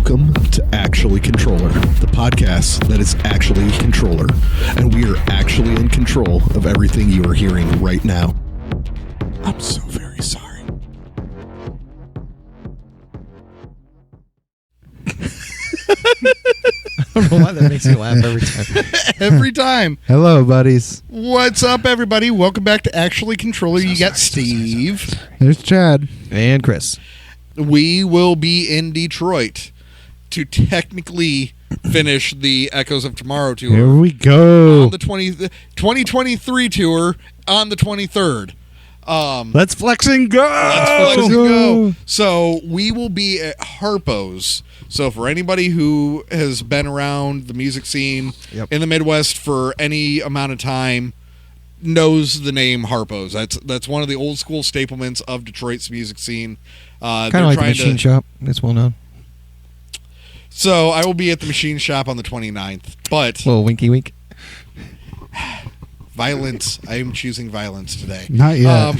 Welcome to Actually Controller, the podcast that is actually Controller, and we are actually in control of everything you are hearing right now. I'm so very sorry. I don't know why that makes me laugh every time. Every time. Hello, buddies. What's up, everybody? Welcome back to Actually Controller. You got Steve. There's Chad. And Chris. We will be in Detroit to technically finish the Echoes of Tomorrow tour. Here we go. On the 2023 tour on the 23rd. Let's flex and go. Let's flex and go. So we will be at Harpo's. So for anybody who has been around the music scene in the Midwest for any amount of time, knows the name Harpo's. That's one of the old school staplements of Detroit's music scene. Kind of like the Machine Shop. It's well known. So I will be at the Machine Shop on the 29th. But little winky wink. Violence. I am choosing violence today. Not yet.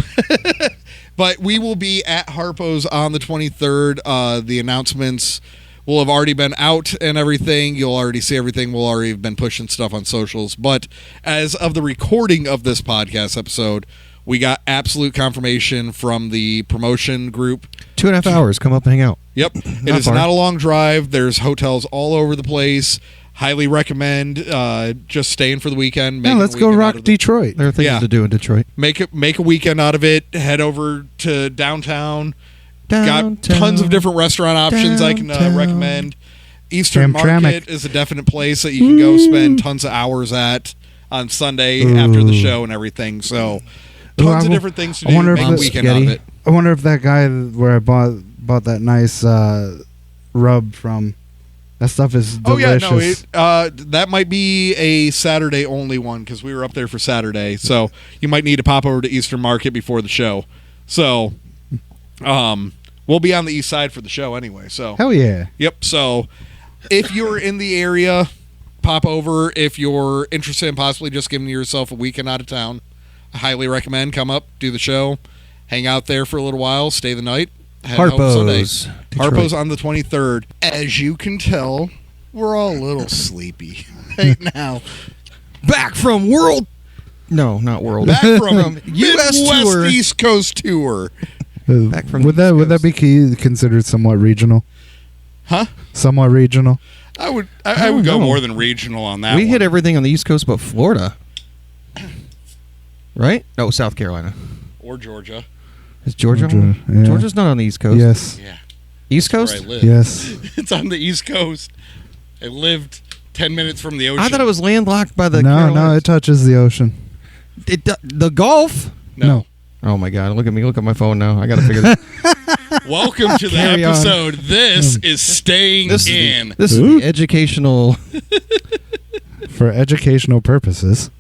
But we will be at Harpo's on the 23rd. The announcements will have already been out and everything. You'll already see everything. We'll already have been pushing stuff on socials. But as of the recording of this podcast episode, we got absolute confirmation from the promotion group. 2.5 hours. Come up and hang out. Yep. It is not a long drive. There's hotels all over the place. Highly recommend just staying for the weekend. Yeah, let's go rock Detroit. There are things to do in Detroit. Make a weekend out of it. Head over to downtown. Got tons of different restaurant options I can recommend. Eastern Market is a definite place that you can go spend tons of hours at on Sunday after the show and everything. So tons of different things to do. Make a weekend out of it. I wonder if that guy where I bought that nice rub from, that stuff is delicious. That might be a Saturday only one because we were up there for Saturday. So you might need to pop over to Eastern Market before the show. So we'll be on the east side for the show anyway. So hell yeah. Yep. So if you're in the area, pop over. If you're interested in possibly just giving yourself a weekend out of town, I highly recommend come up, do the show, hang out there for a little while, stay the night. Harpo's. Harpo's on the 23rd. As you can tell, we're all a little sleepy right now. Back from World. No, not World. Back from U.S. Midwest tour. East Coast tour. Back from would that be considered somewhat regional? Huh? Somewhat regional. I would go more than regional on that. We one. hit everything on the East Coast but Florida. Right? No, South Carolina. Or Georgia. Is Georgia? Yeah. Georgia's not on the East Coast. Yes. Yeah. East That's Coast? where I live. Yes. It's on the East Coast. I lived 10 minutes from the ocean. I thought it was landlocked by the No, Carolinas. it touches the ocean. The Gulf? No. Oh my God! Look at me! Look at my phone now. I got to figure this. Welcome to the Carry on. episode. This is Staying This In. is the educational. For educational purposes.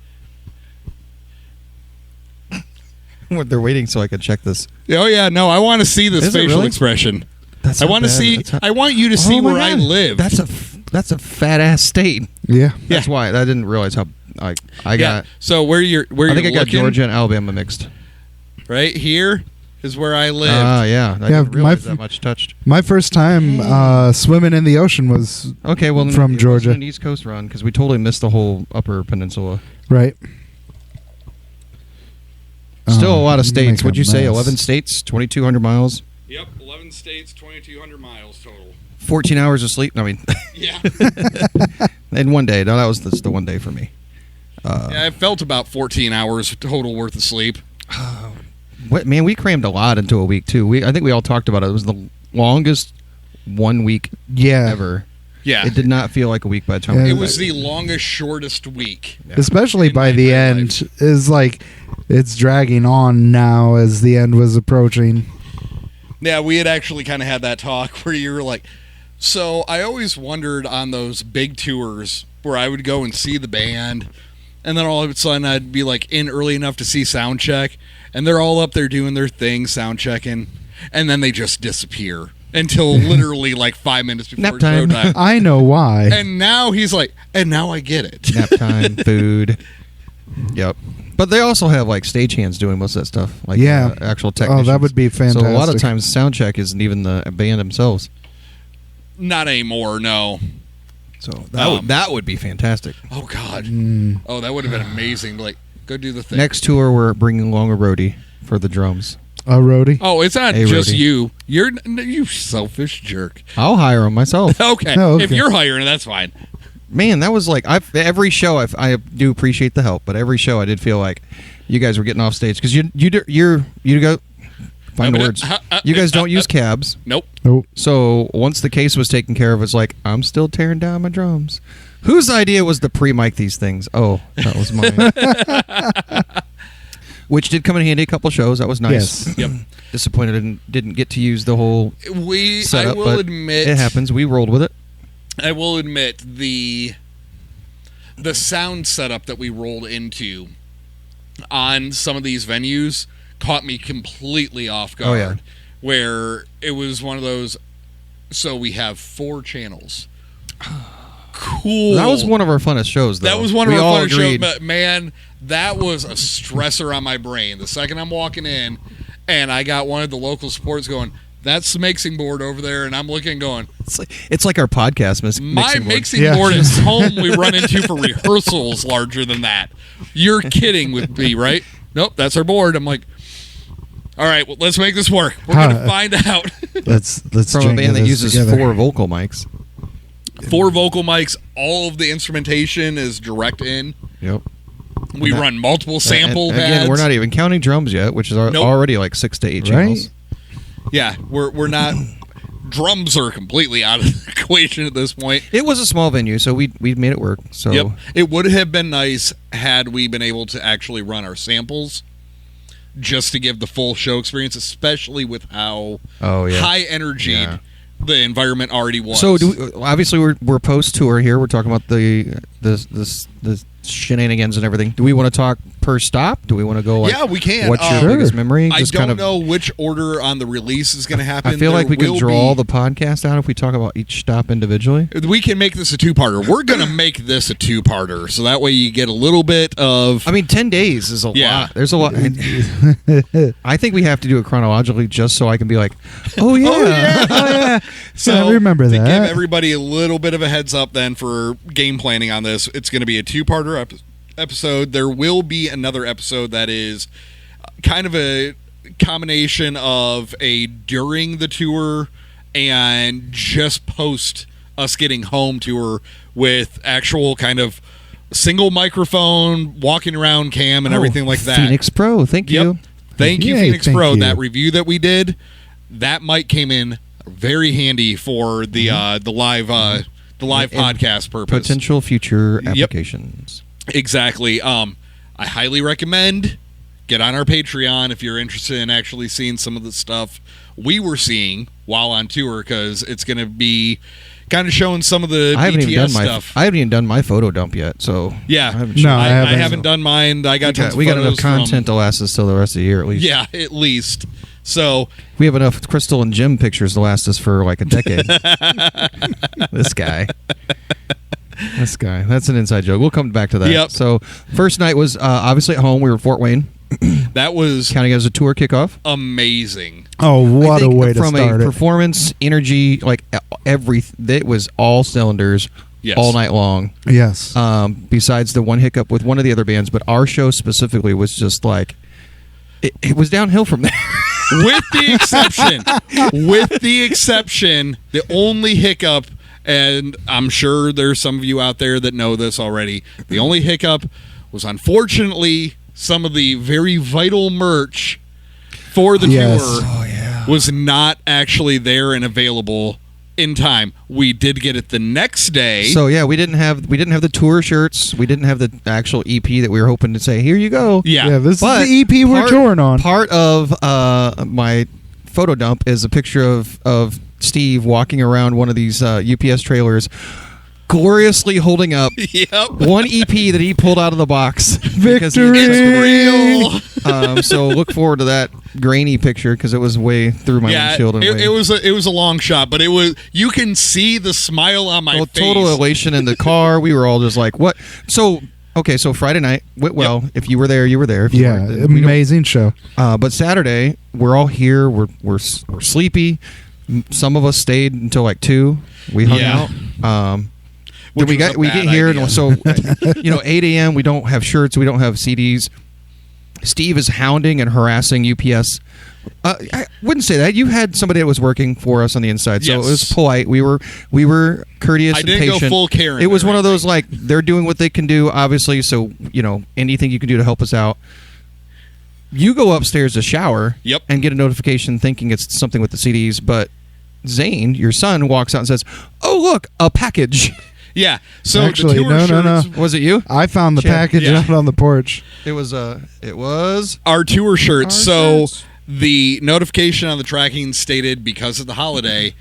They're waiting so I can check this. Oh yeah, no, I want to see this Is it facial really? expression. That's I want to see. I want you to see my where I God. live. That's a fat ass state. Yeah. That's why I didn't realize how I got. So where you're I think I got looking, Georgia and Alabama mixed. right here is where I live. Yeah. I didn't realize that much touched. My first time swimming in the ocean was Okay, well, from it Georgia. wasn't an East Coast run because we totally missed the whole Upper Peninsula. right. Still a lot of states. make a Would you say mess. 11 states, 2,200 miles, Yep, 11 states, 2,200 miles total. 14 hours of sleep? I mean, Yeah. in one day. No, that was the one day for me. Yeah, I felt about 14 hours total worth of sleep. What man? We crammed a lot into a week too. I think we all talked about it. It was the longest 1 week ever. Yeah. It did not feel like a week by the time. Yeah. It was the longest, shortest week. Yeah. Especially by the end is like it's dragging on now as the end was approaching. Yeah, we had actually kind of had that talk where you were like, so I always wondered on those big tours where I would go and see the band, and then all of a sudden I'd be like in early enough to see sound check, and they're all up there doing their thing, sound checking, and then they just disappear until literally like 5 minutes before Nap time. show time. I know why. And now he's like, and now I get it. Nap time, food. Yep. But they also have like stagehands doing most of that stuff, like actual technicians. Oh, that would be fantastic. So a lot of times sound check isn't even the band themselves. Not anymore, no. So that would be fantastic. Oh, God. Oh, that would have been amazing. Like, go do the thing. Next tour, we're bringing along a roadie for the drums. A roadie? Oh, it's not just roadie. you. You selfish jerk. I'll hire him myself. Okay. Oh, okay. If you're hiring, that's fine. Man, that was like every show. I do appreciate the help, but every show I did feel like you guys were getting off stage because you go find words. You guys don't use cabs. Nope. So once the case was taken care of, it's like I'm still tearing down my drums. Whose idea was to pre-mic these things? Oh, that was mine. Which did come in handy a couple shows. That was nice. Yes. Yep. Disappointed I didn't get to use the whole setup, I will but admit, it happens. We rolled with it. I will admit the sound setup that we rolled into on some of these venues caught me completely off guard. Oh, yeah. Where it was one of those, so we have 4 channels. Cool. That was one of our funnest shows, though. That was one of our funnest shows, agreed. but man, that was a stressor on my brain. The second I'm walking in, and I got one of the local sports going, that's the mixing board over there, and I'm looking going, it's like our podcast my mixing Yeah. board is home we run into for rehearsals larger than that. You're kidding with me, right? Nope, that's our board. I'm like, all right, well, let's make this work. We're going to find out. Let's from a jingle band that this uses together. 4 vocal mics. 4 vocal mics. All of the instrumentation is direct in. Yep. We run multiple sample and pads. again, we're not even counting drums yet, which is already like 6 to 8 channels. Yeah, we're not. Drums are completely out of the equation at this point. It was a small venue, so we made it work. So Yep. It would have been nice had we been able to actually run our samples just to give the full show experience, especially with how high energy the environment already was. So obviously we're post tour here. We're talking about the shenanigans and everything. Do we want to talk per stop? Do we want to go like, yeah, we can. What's your biggest memory? I Just don't kind of know which order on the release is going to happen. I feel like we could will draw be- the podcast out if we talk about each stop individually. We can make this a 2-parter. We're going to make this a 2-parter, so that way you get a little bit of. I mean, 10 days is a Yeah. lot. There's a lot. I think we have to do it chronologically just so I can be like, oh yeah, Oh, yeah. Oh, yeah. So I remember to that. give everybody a little bit of a heads up then for game planning on this, it's going to be a 2-parter episode. There will be another episode that is kind of a combination of a during the tour and just post us getting home tour with actual kind of single microphone, walking around cam and everything like that. Phoenix Pro, thank Yep. you. Thank you, Yay, Phoenix thank Pro. you. That review that we did, that mic came in very handy for the live podcast purpose. Potential future applications. Exactly. I highly recommend get on our Patreon if you're interested in actually seeing some of the stuff we were seeing while on tour, because it's going to be kind of showing some of the BTS stuff. I haven't even done my photo dump yet, so Yeah. I haven't No, shown- I I haven't. haven't done mine. I got tons of we got enough photos from- content to last us till the rest of the year at least. Yeah, at least. So We have enough Crystal and Jim pictures to last us for like a decade. This guy. That's an inside joke. We'll come back to that. Yep. So first night was obviously at home. We were at Fort Wayne, that was counting as a tour kickoff. amazing. Oh, what I a think way to from start a it. performance, energy, like it was all cylinders Yes. all night long. Yes. Besides the one hiccup with one of the other bands, but our show specifically was just like it was downhill from there. With the exception, the only hiccup, and I'm sure there's some of you out there that know this already, the only hiccup was unfortunately some of the very vital merch for the Yes. tour was not actually there and available in time. We did get it the next day. So yeah, we didn't have the tour shirts. We didn't have the actual EP that we were hoping to say, here you go. yeah. this But is the EP we're touring on. Part of my photo dump is a picture of Steve walking around one of these UPS trailers, gloriously holding up Yep. one EP that he pulled out of the box. Because he- Victory! It's real. So look forward to that grainy picture because it was way through my Yeah, windshield. And way- it was a long shot, but you can see the smile on my face. total elation in the car. We were all just like, what? So Friday night went well. If you were there, you were there. If you Yeah, weren't, we don't- amazing show. But Saturday, we're all here. We're sleepy. Some of us stayed until like 2. We hung out. Then we get here, idea. and so 8 a.m. We don't have shirts, we don't have CDs. Steve is hounding and harassing UPS. I wouldn't say that. You had somebody that was working for us on the inside, so Yes. it was polite. We were courteous I and didn't patient. go full Karen. It was or one of those anything. like they're doing what they can do, obviously. So anything you can do to help us out. You go upstairs to shower, Yep. and get a notification thinking it's something with the CDs, but Zane, your son, walks out and says, "Oh, look, a package." Yeah. So Actually, the tour no. shirts, Was it you? I found the Chad. package Yeah. out on the porch. It was. our tour shirts. Our So shirts. the notification on the tracking stated because of the holiday,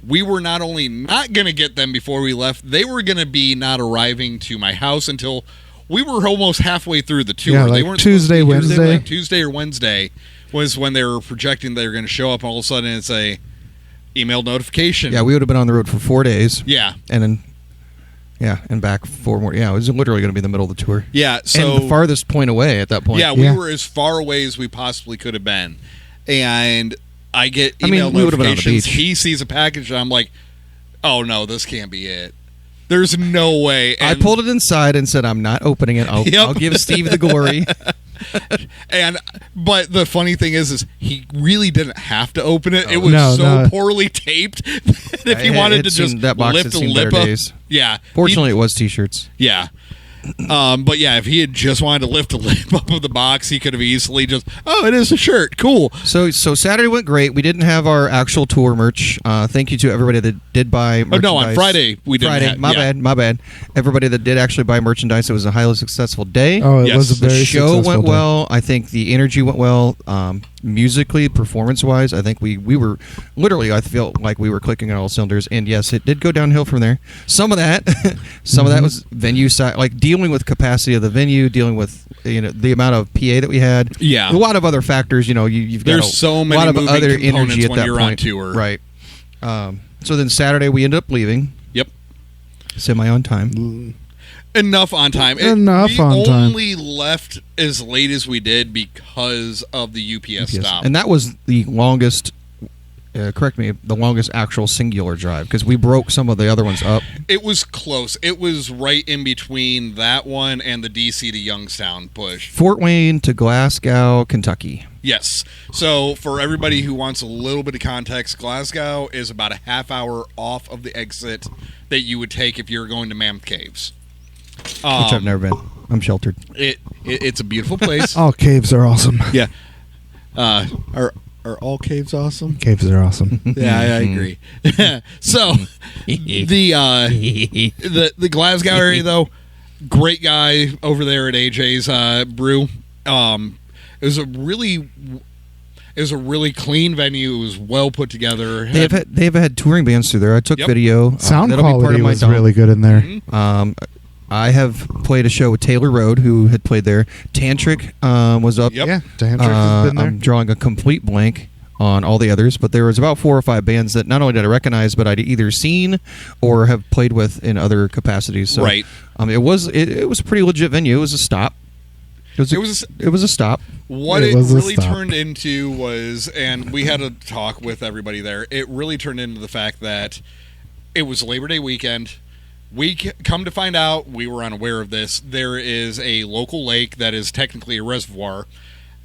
we were not only not going to get them before we left, they were going to be not arriving to my house until we were almost halfway through the tour. Yeah, they like weren't supposed Tuesday, to be here. They were Wednesday. like Tuesday or Wednesday was when they were projecting they were going to show up. All of a sudden, it's a email notification. Yeah, we would have been on the road for 4 days. Yeah. And then, and back 4 more. Yeah, it was literally going to be the middle of the tour. Yeah. So and the farthest point away at that point. yeah, we Yeah. were as far away as we possibly could have been. And I get I mean, email we would have been on the notifications. beach. He sees a package, and I'm like, oh, no, this can't be it. There's no way. I And, pulled it inside and said, "I'm not opening it. I'll, Yep. I'll give Steve the glory." But the funny thing is he really didn't have to open it. It was No, so no. poorly taped that if he It wanted had to just seen- that box lift had the seen lip better up. days. Yeah. Fortunately, it was T-shirts. Yeah. But yeah, if he had just wanted to lift the lip up of the box, he could have easily just, oh, it is a shirt. Cool. So Saturday went great. We didn't have our actual tour merch. Thank you to everybody that did buy Oh, merchandise. no, on Friday we didn't Friday, have- my yeah. bad. Everybody that did actually buy merchandise, it was a highly successful day. Oh, it Yes. was a The very show successful went day. well. I think the energy went well. Musically, performance-wise, I think we were literally. I feel like we were clicking on all cylinders. And yes, it did go downhill from there. Some of that, of that was venue side, like dealing with capacity of the venue, dealing with the amount of PA that we had. Yeah. a lot of other factors. You've got There's so many lot of moving other components energy at when that you're point. on tour. Right. So then Saturday we ended up leaving Yep. semi on time. Enough on time. Enough on We time. only left as late as we did because of the UPS stop. And that was the longest. Correct me, the longest actual singular drive because we broke some of the other ones up. It was close. It was right in between that one and the DC to Youngstown push. Fort Wayne to Glasgow, Kentucky. Yes. So for everybody who wants a little bit of context, Glasgow is about a half hour off of the exit that you would take if you were going to Mammoth Caves. Which I've never been. I'm sheltered. It's a beautiful place. All caves are awesome. Yeah. Are all caves awesome? Caves are awesome. Yeah, I agree. So the Glasgow area though, great guy over there at AJ's brew. It was a really clean venue. It was well put together. They've had touring bands through there. I took Yep. video. Sound that'll be part quality of my was dump. really good in there. Mhm. I have played a show with Taylor Road, who had played there. Tantric was up. Yep. Yeah, Tantric has been there. I'm drawing a complete blank on all the others, but there was about 4 or 5 bands that not only did I recognize, but I'd either seen or have played with in other capacities. So, Right. It was a pretty legit venue. It was a stop. It was a stop. What It it was a really stop. turned into was, and we had a talk with everybody there, it really turned into the fact that it was Labor Day weekend. Come to find out, we were unaware of this, there is a local lake that is technically a reservoir,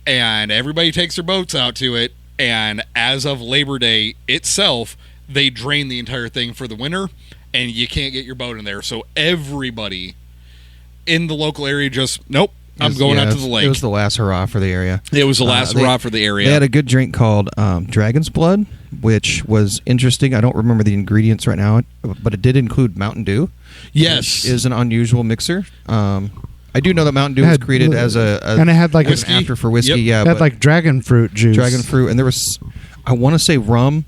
and everybody takes their boats out to it, and as of Labor Day itself, they drain the entire thing for the winter, and you can't get your boat in there. So everybody in the local area just, nope, I'm going out to the lake. It was the last hurrah for the area. It was the last hurrah for the area. They had a good drink called Dragon's Blood, which was interesting. I don't remember the ingredients right now, but it did include Mountain Dew. Yes. Which is an unusual mixer. I do know that Mountain Dew was created as and it had like as an after for whiskey. Yep. Yeah, it had but like dragon fruit juice. dragon fruit, and there was, I want to say rum.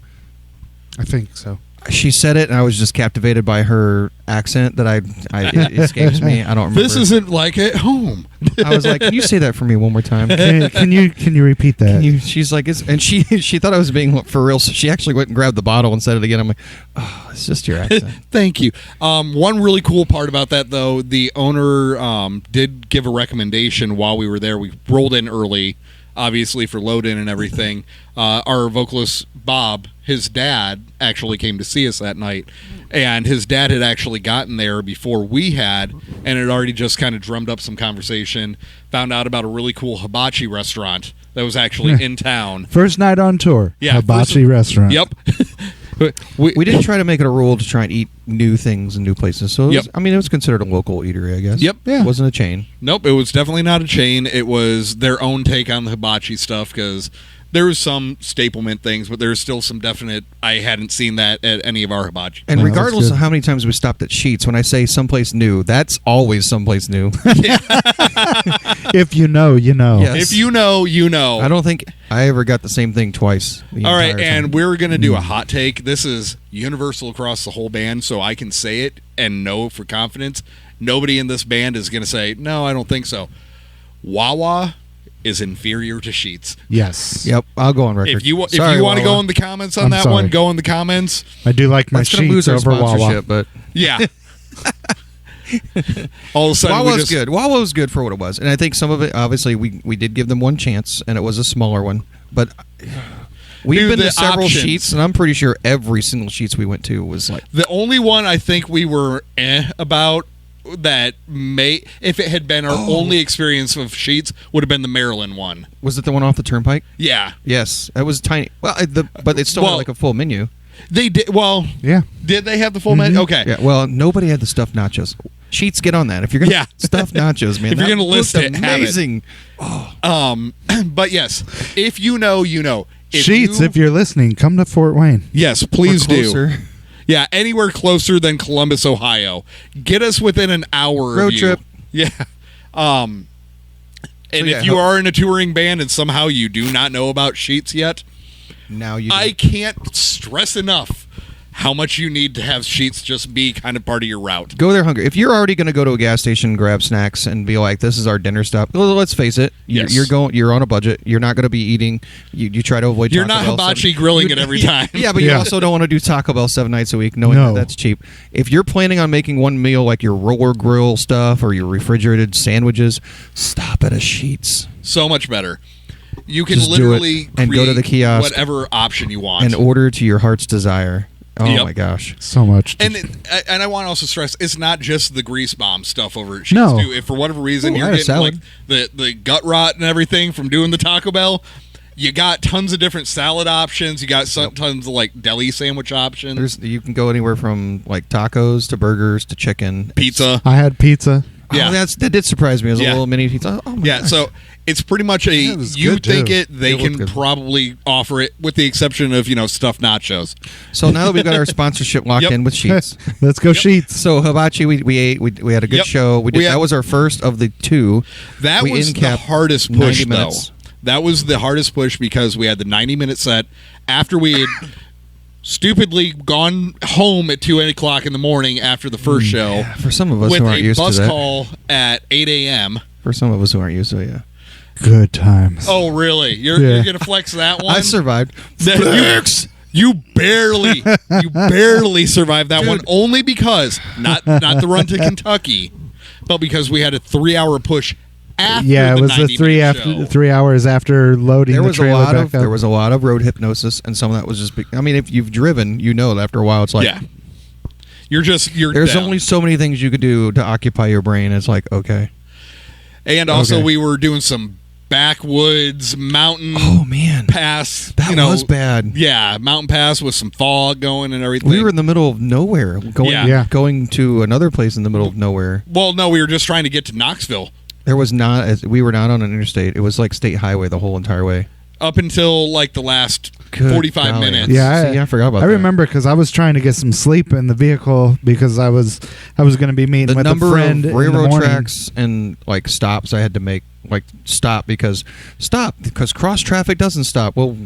I think so. She said it, and I was just captivated by her accent that it escapes me. I don't remember. This isn't like at home. I was like, can you say that for me one more time? Can you repeat that? She's like, and she thought I was being for real, so she actually went and grabbed the bottle and said it again. I'm like, oh, it's just your accent. Thank you. One really cool part about that, though, the owner did give a recommendation while we were there. We rolled in early obviously for load-in and everything. Our vocalist, Bob, his dad actually came to see us that night. And his dad had actually gotten there before we had, and had already just kind of drummed up some conversation, found out about a really cool hibachi restaurant that was actually in town. First night on tour. Yeah, hibachi restaurant. Yep. We didn't try to make it a rule to try and eat new things in new places. So, it was considered a local eatery, I guess. Yep. Yeah. It wasn't a chain. Nope, it was definitely not a chain. It was their own take on the hibachi stuff, because there was some staplement things, but there's still some definite, I hadn't seen that at any of our hibachi. And regardless of how many times we stopped at Sheets, when I say someplace new, that's always someplace new. If you know, you know. Yes. If you know, you know. I don't think I ever got the same thing twice. All right, and we're going to do a hot take. This is universal across the whole band, so I can say it and know for confidence. Nobody in this band is going to say, no, I don't think so. Wawa is inferior to Sheets. Yes. Yep, I'll go on record. If you want to go in the comments on that one, go in the comments. I do like my Sheets over Wawa. But yeah. All of a sudden, Wawa's good. Wawa's good for what it was, and I think some of it. Obviously, we did give them one chance, and it was a smaller one. But we've been to several Sheets, and I'm pretty sure every single Sheets we went to was like the only one I think we were about. That may, if it had been our only experience of Sheets, would have been the Maryland one. Was it the one off the Turnpike? Yeah. Yes, it was tiny. Well, but it still had like a full menu. They did. Well, yeah. Did they have the full menu? Okay. Yeah. Well, nobody had the stuffed nachos. Sheets, get on that. If you're gonna stuff nachos, man, if you're gonna list it, amazing. But yes, if you know, you know. Sheets, if you're listening, come to Fort Wayne. Yes, please do. Yeah, anywhere closer than Columbus, Ohio. Get us within an hour road of you. trip. Yeah. And if you are in a touring band and somehow you do not know about Sheets yet, now you I can't stress enough how much you need to have Sheets just be kind of part of your route. Go there hungry. If you're already going to go to a gas station, grab snacks, and be like, "This is our dinner stop." Well, let's face it. You're on a budget. You're not going to be eating. You try to avoid. You're not hibachi grilling it every time. Yeah, but you also don't want to do Taco Bell 7 nights a week, knowing that that's cheap. If you're planning on making one meal like your roller grill stuff or your refrigerated sandwiches, stop at a Sheets. So much better. You can Just literally and go to the kiosk, whatever option you want, and order to your heart's desire. Oh my gosh, so much! And I want to also stress, it's not just the grease bomb stuff over at Sheets. No. If for whatever reason you're getting like the gut rot and everything from doing the Taco Bell, you got tons of different salad options. You got tons of like deli sandwich options. You can go anywhere from like tacos to burgers to chicken, pizza. I had pizza. Yeah, that did surprise me. It was a little mini pizza. Oh my gosh. So it's pretty much they can probably offer it with the exception of stuffed nachos. So now that we've got our sponsorship locked in with Sheets, let's go Sheets. So hibachi, we ate. We had a good show. That was our first of the two. That was the hardest push though. That was the hardest push because we had the 90-minute set after we had stupidly gone home at 2 o'clock in the morning after the first show. Yeah, for some of us who aren't used to that. With a bus call at 8 a.m. For some of us who aren't used to it, yeah. Good times. Oh, really? You're going to flex that one? I survived. You barely survived that one only because, not the run to Kentucky, but because we had a 3-hour push after it was the 3 hours after loading the trailer back up. There was a lot of road hypnosis, and some of that was just. If you've driven, that after a while it's like, you're There's down. only so many things you could do to occupy your brain. It's like okay, and also we were doing some backwoods mountain. Oh man, pass. That was bad. Yeah, mountain pass with some fog going and everything. We were in the middle of nowhere, going to another place in the middle of nowhere. Well, no, we were just trying to get to Knoxville. We were not on an interstate. It was like state highway the whole entire way. Up until like the last 45 minutes. Yeah, I forgot about that. I remember because I was trying to get some sleep in the vehicle because I was going to be meeting with a friend. The number of railroad tracks and like stops I had to make, like stop because cross traffic doesn't stop. Well,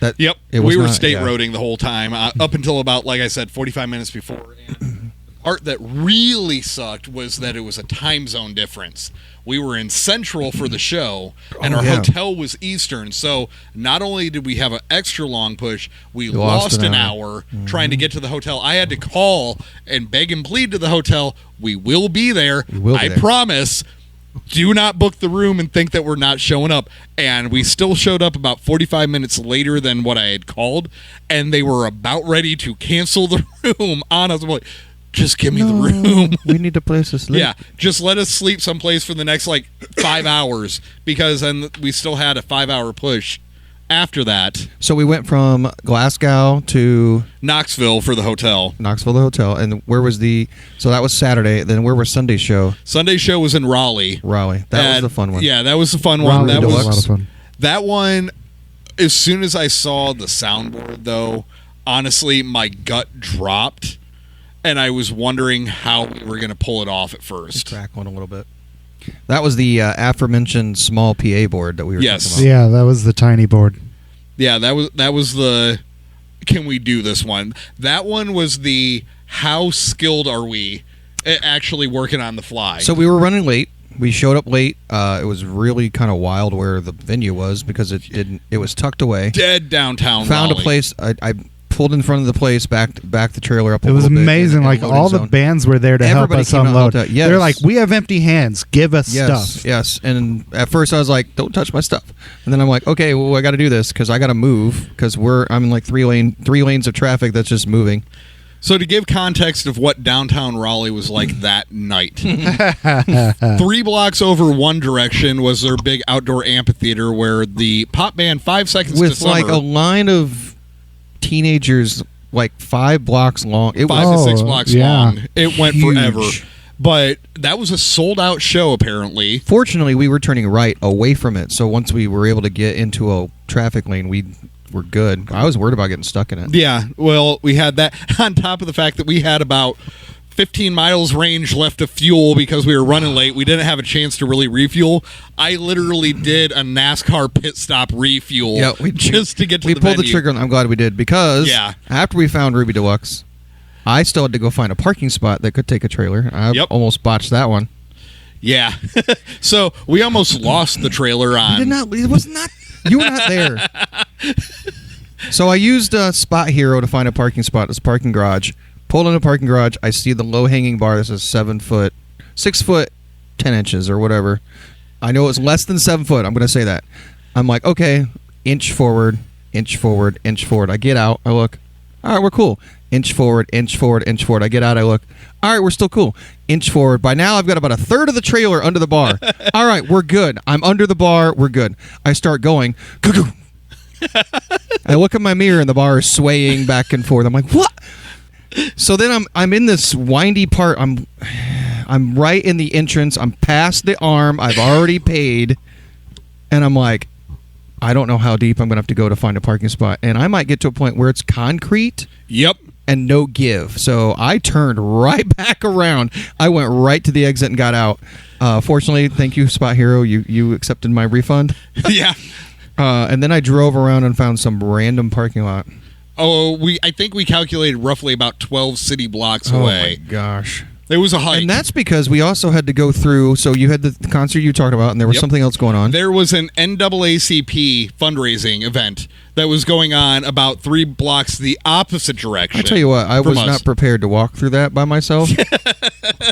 we were state roading the whole time up until about, like I said, 45 minutes before. And the part that really sucked was that it was a time zone difference. We were in Central for the show, and our hotel was Eastern. So not only did we have an extra long push, we lost an hour trying to get to the hotel. I had to call and beg and plead to the hotel. We will be there. I promise. do not book the room and think that we're not showing up. And we still showed up about 45 minutes later than what I had called, and they were about ready to cancel the room on us. I'm like, just give me the room. We need a place to sleep. Yeah, just let us sleep someplace for the next 5 hours, because then we still had a 5-hour push after that. So we went from Glasgow to Knoxville for the hotel. Knoxville, the hotel. And where was so that was Saturday. Then where was Sunday's show? Sunday's show was in Raleigh. That was the fun one. Yeah, that was the fun one. Raleigh That was a lot of fun. That one, as soon as I saw the soundboard, though, honestly, my gut dropped, and I was wondering how we were going to pull it off at first. Crack one a little bit. That was the aforementioned small PA board that we were talking about. Yeah, that was the tiny board. Yeah, that was the can we do this one? That one was the how skilled are we at actually working on the fly? So we were running late. We showed up late. It was really kind of wild where the venue was because it was tucked away. Dead downtown. Found Raleigh. a place. I pulled in front of the place, backed the trailer up a It was little bit. amazing. in Like loading all the zone. bands were there to Everybody help us came out unload. and helped out. Yes. They're like, we have empty hands. Give us stuff. Yes. And at first I was like, don't touch my stuff. And then I'm like, okay, well I got to do this because I got to move because I'm in like three lanes of traffic that's just moving. So to give context of what downtown Raleigh was like that night, 3 blocks over one direction was their big outdoor amphitheater where the pop band 5 Seconds With to Summer, like a line of teenagers like 5 blocks long. It 5 was to 6 blocks yeah. long. It went Huge. forever. But that was a sold-out show, apparently. Fortunately, we were turning right away from it, so once we were able to get into a traffic lane, we were good. I was worried about getting stuck in it. Yeah, well, we had that on top of the fact that we had about 15 miles range left of fuel because we were running late. We didn't have a chance to really refuel. I literally did a NASCAR pit stop refuel just to get to the venue. We pulled the trigger, and I'm glad we did because Yeah. after we found Ruby Deluxe, I still had to go find a parking spot that could take a trailer. I almost botched that one. Yeah. So we almost lost the trailer on. You did not. It was not. You were not there. So I used Spot Hero to find a parking spot. It's a parking garage. Pulled in a parking garage. I see the low hanging bar that says 6 foot 10 inches or whatever. I know it's less than 7 foot. I'm going to say that. I'm like, okay, inch forward, inch forward, inch forward. I get out. I look. All right, we're cool. Inch forward, inch forward, inch forward. I get out. I look. All right, we're still cool. Inch forward. By now, I've got about a third of the trailer under the bar. All right, we're good. I'm under the bar. We're good. I start going. Goo-goo. I look at my mirror, and the bar is swaying back and forth. I'm like, what? So then I'm in this windy part. I'm right in the entrance. I'm past the arm. I've already paid. And I'm like, I don't know how deep I'm going to have to go to find a parking spot. And I might get to a point where it's concrete. Yep. And no give. So I turned right back around. I went right to the exit and got out. Fortunately, thank you, Spot Hero. You accepted my refund. Yeah. And then I drove around and found some random parking lot. Oh, I think we calculated roughly about 12 city blocks away. Oh, my gosh. It was a hike. And that's because we also had to go through, so you had the concert you talked about, and there was something else going on. There was an NAACP fundraising event that was going on about 3 blocks the opposite direction. I'll tell you what, I was not prepared to walk through that by myself.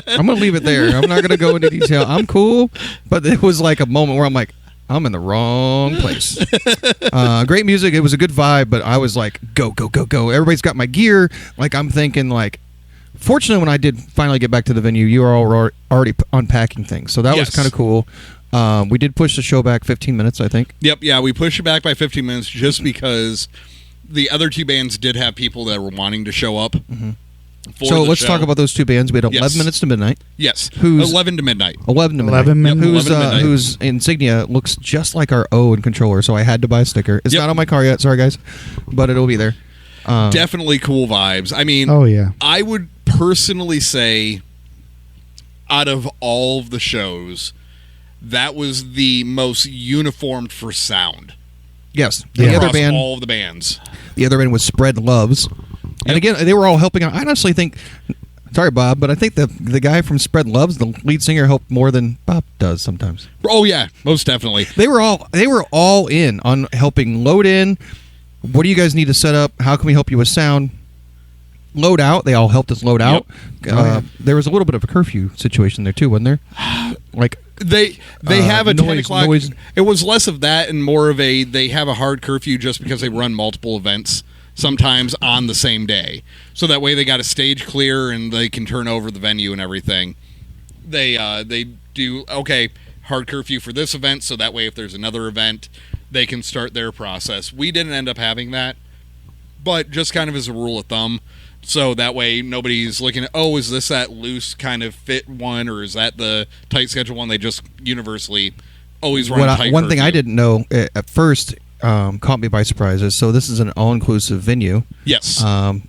I'm going to leave it there. I'm not going to go into detail. I'm cool, but it was like a moment where I'm like, I'm in the wrong place. Great music. It was a good vibe, but I was like, go, go, go, go. Everybody's got my gear. Like, I'm thinking, like, fortunately, when I did finally get back to the venue, you were all already unpacking things. So that was kind of cool. We did push the show back 15 minutes, I think. Yep, yeah, we pushed it back by 15 minutes just because the other 2 bands did have people that were wanting to show up. Mm-hmm. So let's talk about those 2 bands. We had 11 minutes to midnight. Yes, who's 11 to midnight. 11 to midnight. 11 minutes. Whose 11 to midnight. whose insignia looks just like our O in Contrøller, so I had to buy a sticker. It's not on my car yet, sorry guys, but it'll be there. Definitely cool vibes. I mean, oh yeah, I would personally say out of all of the shows, that was the most uniformed for sound. Yes. Yeah. The other band, all of the bands. The other band was Spread Loves. And again, they were all helping out. I honestly think, sorry, Bob, but I think the guy from Spread Loves, the lead singer, helped more than Bob does sometimes. Oh yeah, most definitely. They were all in on helping load in. What do you guys need to set up? How can we help you with sound? Load out. They all helped us load out. There was a little bit of a curfew situation there too, wasn't there? Like They have a 10 noise, o'clock. noise. It was less of that and more of they have a hard curfew just because they run multiple events sometimes on the same day. So that way they got a stage clear and they can turn over the venue and everything. They do, okay, hard curfew for this event, so that way if there's another event, they can start their process. We didn't end up having that, but just kind of as a rule of thumb. So that way nobody's looking at, oh, is this that loose kind of fit one, or is that the tight schedule one? They just universally always run tight One thing curfew. I didn't know at first caught me by surprise is, so this is an all-inclusive venue. Yes.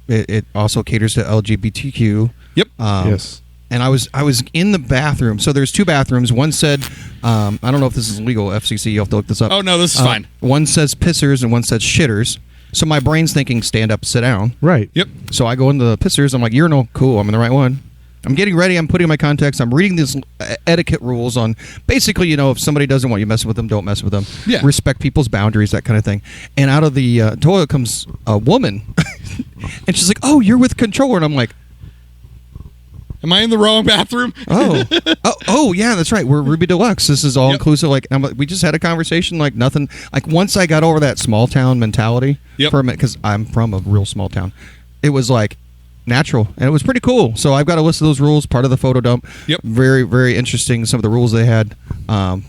It also caters to LGBTQ. Yep. Yes. And I was in the bathroom. So there's two bathrooms. One said, I don't know if this is legal, FCC. You'll have to look this up. Oh, no, this is fine. One says pissers and one says shitters. So my brain's thinking stand up, sit down. Right. Yep. So I go into the pissers. I'm like, urinal, cool. I'm in the right one. I'm getting ready. I'm putting my contacts. I'm reading these etiquette rules on basically, if somebody doesn't want you messing with them, don't mess with them. Yeah. Respect people's boundaries, that kind of thing. And out of the toilet comes a woman. And she's like, oh, you're with Contrøller. And I'm like, Am I in the wrong bathroom? oh, yeah, that's right. We're Ruby Deluxe. This is all inclusive. Like, we just had a conversation. Like nothing. Like once I got over that small town mentality for a minute, because I'm from a real small town, it was like natural, and it was pretty cool. So I've got a list of those rules. Part of the photo dump. Yep. Very, very interesting. Some of the rules they had. A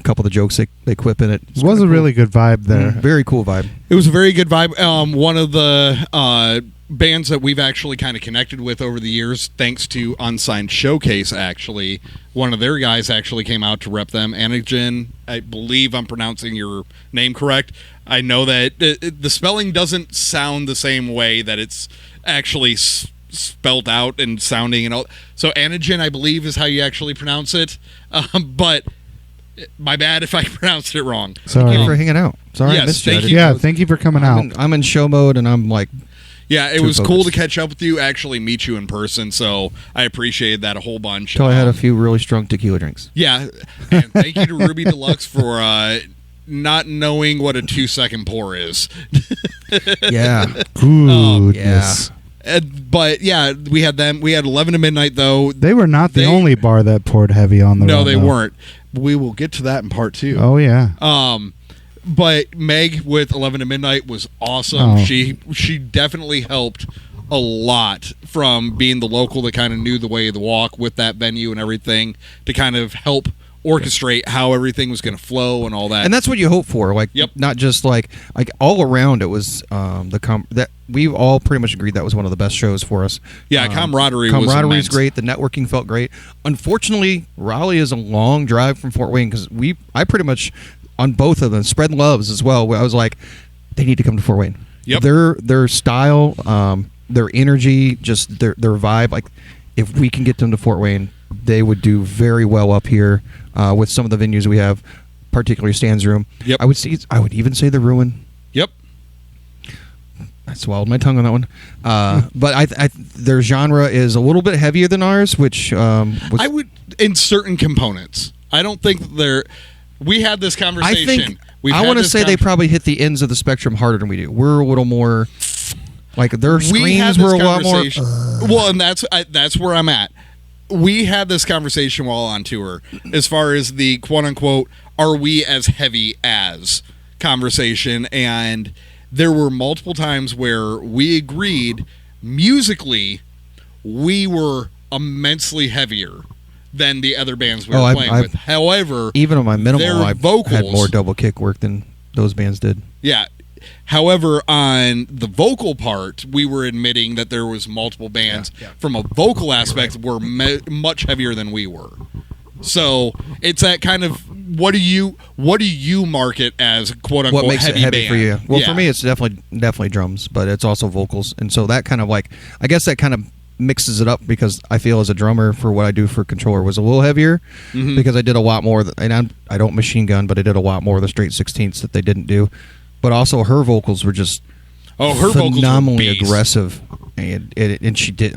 couple of the jokes they quip in it. It was a really good vibe there. Very cool vibe. It was a very good vibe. One of the bands that we've actually kind of connected with over the years, thanks to Unsigned Showcase, actually, one of their guys actually came out to rep them. Anagen, I believe I'm pronouncing your name correct. I know that the spelling doesn't sound the same way that it's actually spelled out and sounding and all. So Anagen, I believe, is how you actually pronounce it. But my bad if I pronounced it wrong. Sorry. Thank you for hanging out. Sorry, Yes, I missed you. thank I you. Yeah, thank you for coming out. I'm in show mode, and I'm like, Yeah, it too was cool to focused. catch up with you, actually meet you in person, so I appreciated that a whole bunch. until I had a few really strong tequila drinks. Yeah, and thank you to Ruby Deluxe for not knowing what a 2-second pour is. Yeah. Goodness. But yeah, we had them. We had 11 to midnight though. They were not the only bar that poured heavy on the No, run, they though. weren't. We will get to that in part 2. Oh, yeah. But Meg with 11 to midnight was awesome. Oh. She definitely helped a lot from being the local that kind of knew the way of the walk with that venue and everything to kind of help orchestrate how everything was going to flow and all that. And that's what you hope for. Like, not just like all around. It was that we all pretty much agreed that was one of the best shows for us. Yeah, camaraderie was immense. great. The networking felt great. Unfortunately, Raleigh is a long drive from Fort Wayne because I pretty much on both of them spread loves as well. I was like, they need to come to Fort Wayne. Yep. Their style, their energy, just their vibe. Like, if we can get them to Fort Wayne, they would do very well up here with some of the venues we have, particularly Stan's Room. Yep. I would even say the Ruin. Yep. I swallowed my tongue on that one. But their genre is a little bit heavier than ours, which I would in certain components. I don't think they're. We had this conversation. I want to say they probably hit the ends of the spectrum harder than we do. We're a little more like their screams were a lot more. Well, and that's where I'm at. We had this conversation while on tour, as far as the quote unquote "Are we as heavy as?" conversation, and there were multiple times where we agreed musically we were immensely heavier than the other bands we were playing with. However, even on my minimal, I vocals had more double kick work than those bands did. Yeah. However, on the vocal part, we were admitting that there was multiple bands from a vocal aspect were much heavier than we were. So it's that kind of what do you market as quote unquote what makes heavy it heavy band? for you? Well, for me, it's definitely drums, but it's also vocals, and so that kind of like I guess that kind of mixes it up because I feel as a drummer for what I do for Contrøller was a little heavier because I did a lot more. And I don't machine gun, but I did a lot more of the straight 16ths that they didn't do. But also her vocals were just phenomenally aggressive, and she did.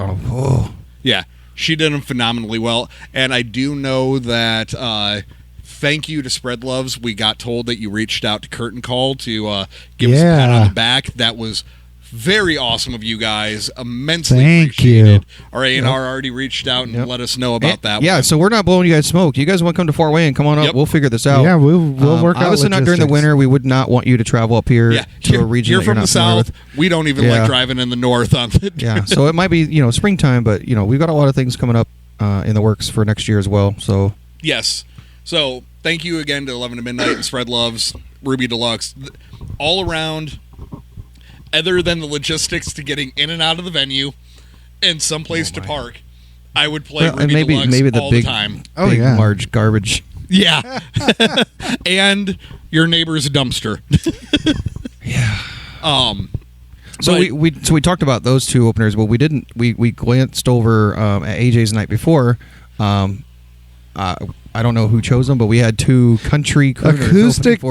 Yeah, she did them phenomenally well, and I do know that. Thank you to Spread Loves. We got told that you reached out to Curtain Call to give us a pat on the back. That was very awesome of you guys. Immensely Thank appreciated. you. Our A&R already reached out and let us know about that. Yeah, so we're not blowing you guys smoke. You guys want to come to Fort Wayne, come on up. Yep. We'll figure this out. Yeah, we'll work out obviously not during the logistics. winter. We would not want you to travel up here to a region You're that you're from not the familiar south. with. We don't even like driving in the north on the Yeah, so it might be springtime, but we've got a lot of things coming up in the works for next year as well. So yes. So thank you again to 11 to Midnight and Spread Loves, Ruby Deluxe. All around, other than the logistics to getting in and out of the venue and someplace to park, I would play Ruby and maybe Deluxe the all big, the time. big large garbage. Yeah. And your neighbor's dumpster. Yeah. So but- we talked about those two openers, but we didn't. We glanced over at AJ's night before. I don't know who chose them, but we had two country acoustic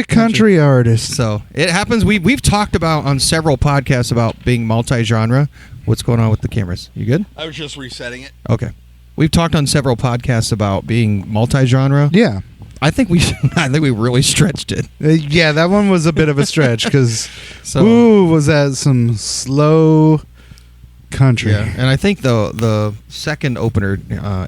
country artists. So it happens. We've talked about on several podcasts about being multi-genre. What's going on with the cameras? You good? I was just resetting it. Okay. We've talked on several podcasts about being multi-genre. Yeah. I think we really stretched it. Yeah, that one was a bit of a stretch because So- was that some slow country. Yeah, and I think the second opener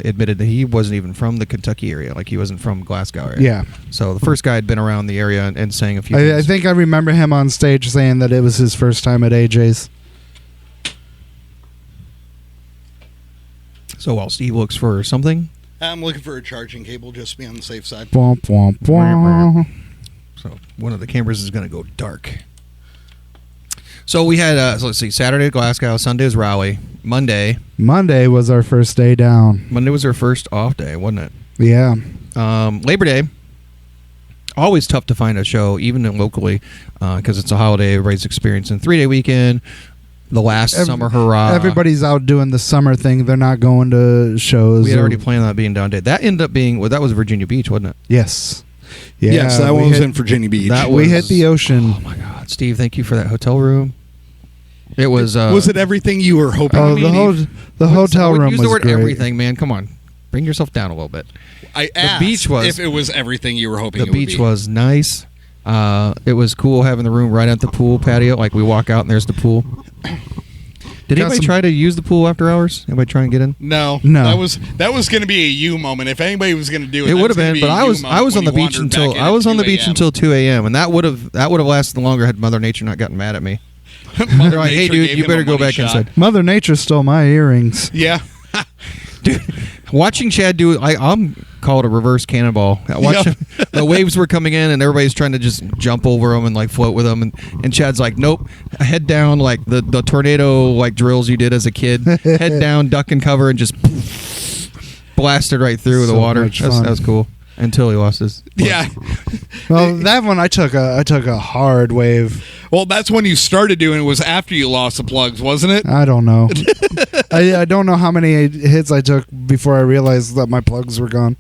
admitted that he wasn't even from the Kentucky area, like he wasn't from Glasgow area. Yeah. So the first guy had been around the area and sang a few I things. think I remember him on stage saying that it was his first time at AJ's. So while Steve looks for something, I'm looking for a charging cable just to be on the safe side. Womp, womp, womp. so one of the cameras is going to go dark. So we had, so let's see, Saturday Glasgow, Sunday was Raleigh, Monday Was our first day down. Monday was our first off day, wasn't it? Yeah. Labor Day, always tough to find a show, even locally, because it's a holiday, everybody's experiencing 3-day weekend, the last summer hurrah. Everybody's out doing the summer thing. They're not going to shows. We had already planned on that being down day. That ended up being, that was Virginia Beach, wasn't it? Yes. Yeah, yes, that one was in Virginia Beach. We hit the ocean. Oh my God, Steve! Thank you for that hotel room. It was. Was it everything you were hoping? Oh, the hotel room use was the word great. everything, man. Come on, bring yourself down a little bit. I asked beach was- if it was everything you were hoping. The it would beach be. was nice. It was cool having the room right at the pool patio. Like we walk out and there's the pool. Did Got anybody some- try to use the pool after hours? Anybody try and get in? No. That was going to be a you moment. If anybody was going to do it, It that would have gonna been, be but a I you was moment on the when you beach wandered back until in I at was on the 2 beach a.m. until 2 a.m. and that would have lasted longer had Mother Nature not gotten mad at me. Mother They're like, hey Nature dude, gave you him better a go money back shot. inside. Mother Nature stole my earrings. Yeah. Dude, watching Chad do it, I'm called a reverse cannonball. Watching the waves were coming in, and everybody's trying to just jump over them and like float with them, and Chad's like, nope, head down like the tornado like drills you did as a kid, head down, duck and cover, and just blasted right through the So water. much That fun. was cool until he lost his. Yeah. Well, that one I took a hard wave. Well, that's when you started doing it. Was after you lost the plugs, wasn't it? I don't know. I don't know how many hits I took before I realized that my plugs were gone.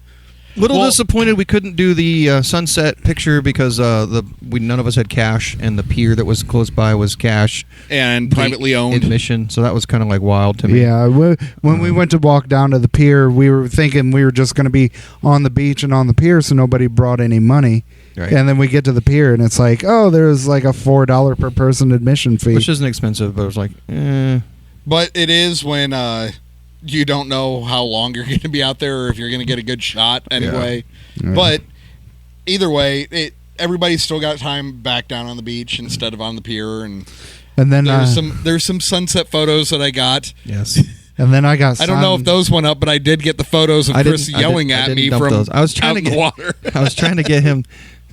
Little Well- disappointed we couldn't do the sunset picture because none of us had cash, and the pier that was close by was cash And privately owned. admission, so that was kind of like wild to me. Yeah, when we went to walk down to the pier, we were thinking we were just going to be on the beach and on the pier, so nobody brought any money. Right. And then we get to the pier, and it's like, oh, there's like a $4 per person admission fee. Which isn't expensive, but it was like, But it is when you don't know how long you're going to be out there or if you're going to get a good shot anyway. Yeah. But either way, everybody's still got time back down on the beach instead of on the pier. And then there's some sunset photos that I got. yes. and then I got. I don't know if those went up, but I did get the photos of Chris yelling I at didn't me dump from those. I was trying out to in the get water. I was trying to get him.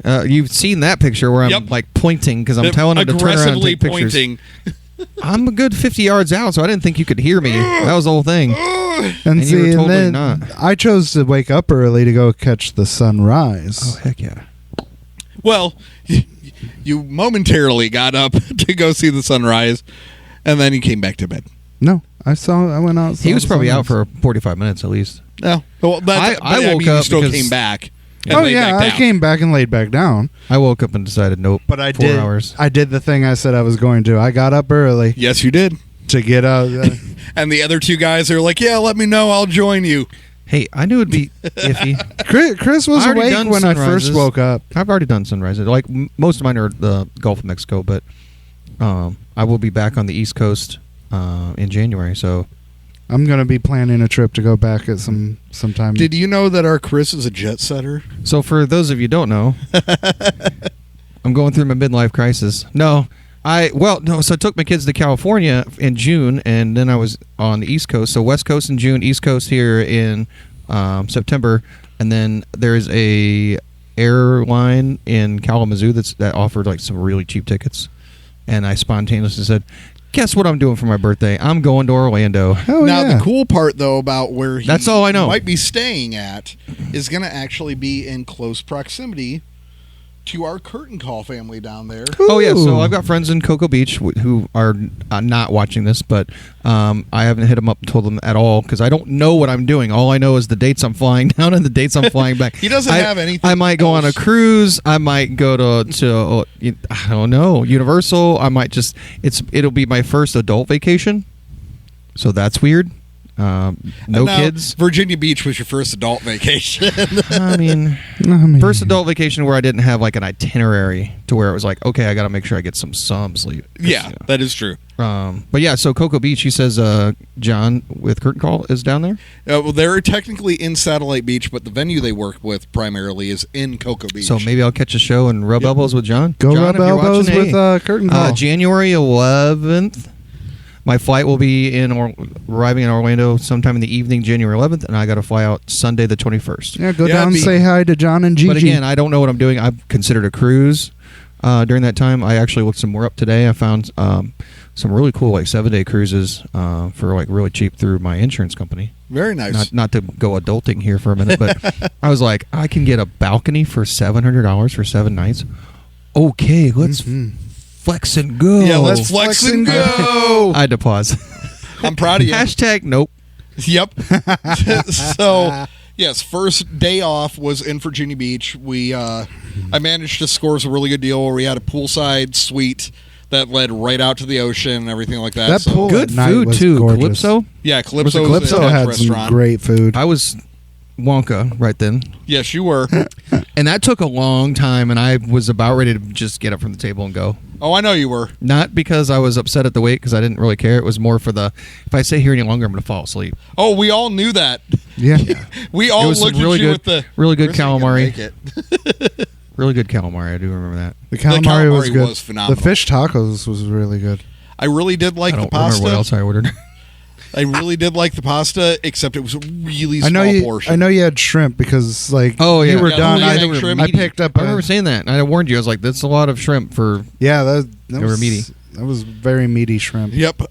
You've seen that picture where I'm Yep. like pointing because I'm telling him to turn around and aggressively take pictures. pointing. I'm a good 50 yards out, so I didn't think you could hear me. That was the whole thing. And you were see, totally then not. I chose to wake up early to go catch the sunrise. Oh heck yeah! Well, you momentarily got up to go see the sunrise, and then you came back to bed. No, I went out. He was probably out for 45 minutes at least. No, well, I woke you up still because- came back. And Oh laid yeah, back I down. came back and laid back down. I woke up and decided, nope. But I 4 did. hours. I did the thing I said I was going to. I got up early Yes, you did. to get out. And the other two guys are like, "Yeah, let me know. I'll join you." Hey, I knew it'd be iffy. Chris was I already awake done when I sunrises. first woke up. I've already done sunrises. Like most of mine are the Gulf of Mexico, but I will be back on the East Coast in January. So I'm gonna be planning a trip to go back at sometime. Did you know that our Chris is a jet setter? So for those of you who don't know, I'm going through my midlife crisis. No. So I took my kids to California in June, and then I was on the East Coast. So West Coast in June, East Coast here in September, and then there's a airline in Kalamazoo that offered like some really cheap tickets, and I spontaneously said, guess what I'm doing for my birthday? I'm going to Orlando. The cool part, though, about where he That's all I know. might be staying at is going to actually be in close proximity to our Curtain Call family down there. Oh, yeah. So I've got friends in Cocoa Beach who are not watching this, but I haven't hit them up and told them at all because I don't know what I'm doing. All I know is the dates I'm flying down and the dates I'm flying back. He doesn't have anything I might go on a cruise. I might go to I don't know, Universal. I might it'll be my first adult vacation. So that's weird. No kids. Virginia Beach was your first adult vacation. I mean, first adult vacation where I didn't have like an itinerary to where it was like, okay, I got to make sure I get some sleep. Yeah, that is true. But yeah, so Cocoa Beach, he says John with Curtain Call is down there? Well, they're technically in Satellite Beach, but the venue they work with primarily is in Cocoa Beach. So maybe I'll catch a show and rub elbows with John. Go John, rub elbows with Curtain Call. January 11th. My flight will be arriving in Orlando sometime in the evening, January 11th, and I got to fly out Sunday the 21st. Yeah, go down and say hi to John and Gigi. But again, I don't know what I'm doing. I've considered a cruise during that time. I actually looked some more up today. I found some really cool like 7-day cruises for like really cheap through my insurance company. Very nice. Not to go adulting here for a minute, but I was like, I can get a balcony for $700 for 7 nights. Okay, let's flex and go. Yeah, let's flex and go. I had to pause. I'm proud of you. Hashtag nope. Yep. So, yes, first day off was in Virginia Beach. I managed to score a really good deal where we had a poolside suite that led right out to the ocean and everything like that. That pool good at night food was too. gorgeous. Calypso? Yeah, Calypso had restaurant. some great food. I was Wonka right then. Yes, you were. And that took a long time, and I was about ready to just get up from the table and go. Oh, I know you were. Not because I was upset at the wait, because I didn't really care. It was more for if I stay here any longer, I'm going to fall asleep. Oh, we all knew that. Yeah. We all looked at you with the... Really good calamari. Make it. Really good calamari. I do remember that. The calamari was good. Was phenomenal. The fish tacos was really good. I really did like the pasta. I don't remember what else I ordered. I really did like the pasta, except it was a really small portion. I know you had shrimp because, like, you were done. I picked up. I remember saying that, and I warned you. I was like, "That's a lot of shrimp for." Yeah, that they were meaty. That was very meaty shrimp. Yep.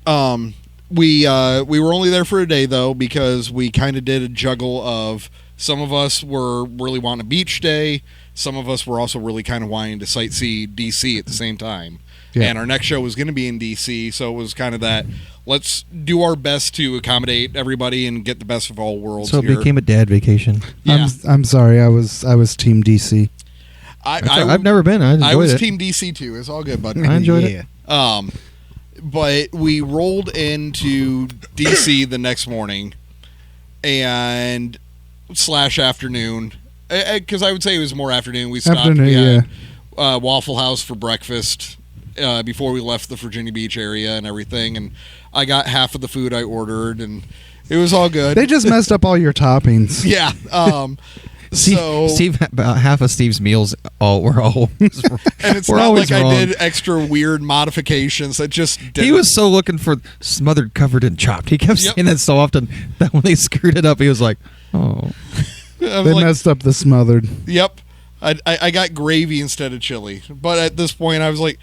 We were only there for a day though because we kind of did a juggle of some of us were really wanting a beach day, some of us were also really kind of wanting to sightsee DC at the same time. Yeah. And our next show was going to be in DC, so it was kind of that. Let's do our best to accommodate everybody and get the best of all worlds. So it became a dad vacation. Yeah. I'm sorry. I was Team DC. I've never been. I was it. Team DC too. It's all good, buddy. I enjoyed it. But we rolled into DC the next morning and /afternoon because I would say it was more afternoon. We stopped. We had Waffle House for breakfast. Before we left the Virginia Beach area and everything, and I got half of the food I ordered, and it was all good. They just messed up all your toppings. Yeah. Steve, about half of Steve's meals were all and it's not like wrong. I did extra weird modifications. That just didn't. He was so looking for smothered, covered, and chopped. He kept saying that so often that when they screwed it up, he was like, "Oh." They messed up the smothered. Yep. I got gravy instead of chili, but at this point, I was like,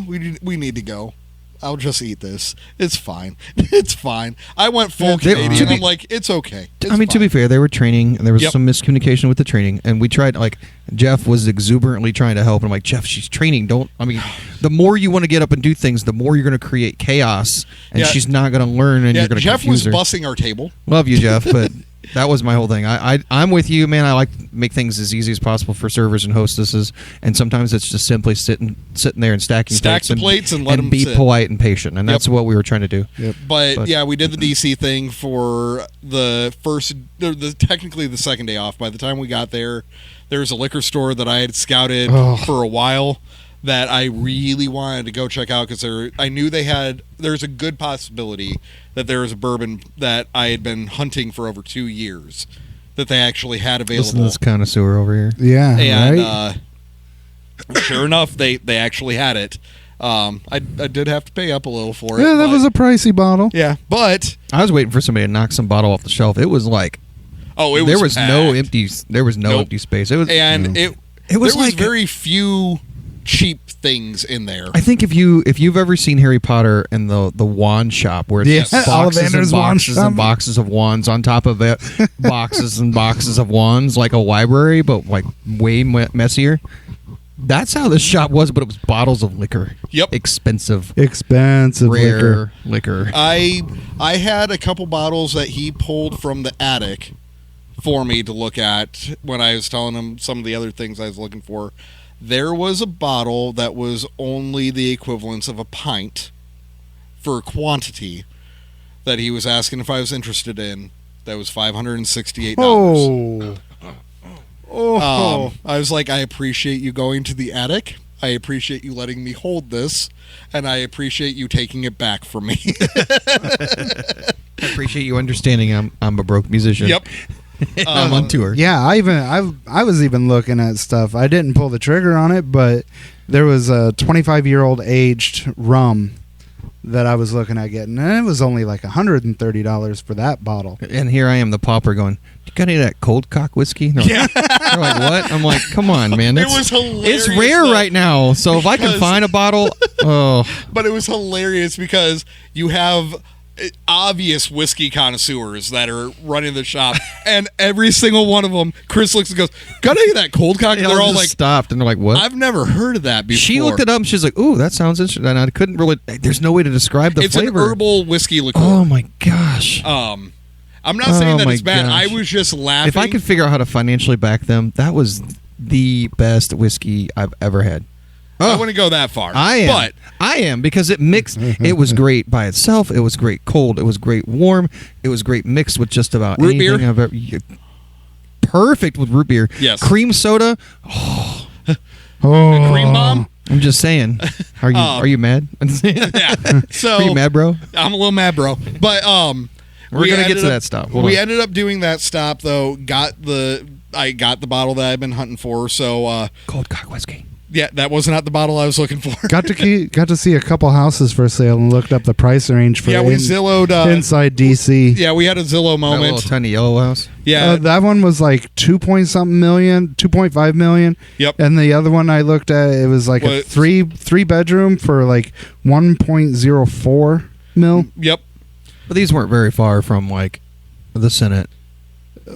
we need to go. I'll just eat this. It's fine. It's fine. I went full Canadian. I'm like, it's okay. It's fine. To be fair, they were training, and there was some miscommunication with the training, and we tried, like, Jeff was exuberantly trying to help, and I'm like, Jeff, she's training. The more you want to get up and do things, the more you're going to create chaos, and she's not going to learn, and you're going to confuse her. Jeff was bussing our table. Love you, Jeff, but... That was my whole thing. I'm with you, man. I like to make things as easy as possible for servers and hostesses, and sometimes it's just simply sitting there and stacking plates and let them be sit. polite and patient, and that's what we were trying to do. Yep. But yeah, we did the DC thing for technically the second day off. By the time we got there was a liquor store that I had scouted for a while that I really wanted to go check out because I knew there's a good possibility that there was a bourbon that I had been hunting for over 2 years that they actually had available. Listen to this connoisseur over here. Yeah, and right? Sure enough, they actually had it. I did have to pay up a little for it. Yeah, that was a pricey bottle. Yeah, but I was waiting for somebody to knock some bottle off the shelf. It was like, there was packed. no empty space. It was, and it was there was like very few cheap things in there. I think if you've ever seen Harry Potter and the wand shop where it's just boxes and boxes and boxes of wands on top of it, boxes and boxes of wands, like a library, but like way messier. That's how this shop was, but it was bottles of liquor. Yep. Expensive rare liquor. I had a couple bottles that he pulled from the attic for me to look at when I was telling him some of the other things I was looking for. There was a bottle that was only the equivalence of a pint for quantity that he was asking if I was interested in. That was $568. I was like, I appreciate you going to the attic. I appreciate you letting me hold this, and I appreciate you taking it back from me. I appreciate you understanding I'm a broke musician. Yep. I'm on tour. Yeah, I was even looking at stuff. I didn't pull the trigger on it, but there was a 25-year-old aged rum that I was looking at getting, and it was only like $130 for that bottle. And here I am, the pauper, going, "You got any of that cold cock whiskey?" They're like, they're like, "What?" I'm like, "Come on, man! It was hilarious. It's rare right now, so if I can find a bottle, But it was hilarious because you have obvious whiskey connoisseurs that are running the shop, and every single one of them, Chris looks and goes, "Got any of that cold cock?" And they're all like, stopped, and they're like, "What?" I've never heard of that before. She looked it up, and she's like, "Ooh, that sounds interesting." And I couldn't really. There's no way to describe the flavor. It's an herbal whiskey liqueur. Oh my gosh. I'm not saying that it's bad. Gosh. I was just laughing. If I could figure out how to financially back them, that was the best whiskey I've ever had. I wouldn't go that far. I am because it mixed. It was great by itself. It was great cold. It was great warm. It was great mixed with just about root anything beer? I've ever. Perfect with root beer. Yes. Cream soda. Cream bomb. I'm just saying. Are you mad? Yeah. So Are you mad, bro? I'm a little mad, bro. But we're gonna get to that stop. Hold on. Ended up doing that stop though. I got the bottle that I've been hunting for. So cold cock whiskey. Yeah, that was not the bottle I was looking for. Got to see a couple houses for sale and looked up the price range for we Zillowed inside DC. Yeah, we had a Zillow That moment. little tiny yellow house. Yeah, that one was like 2.something million, 2.5 million. Yep. And the other one I looked at, it was like a three bedroom for like 1.04 mil. Yep. But these weren't very far from like the Senate.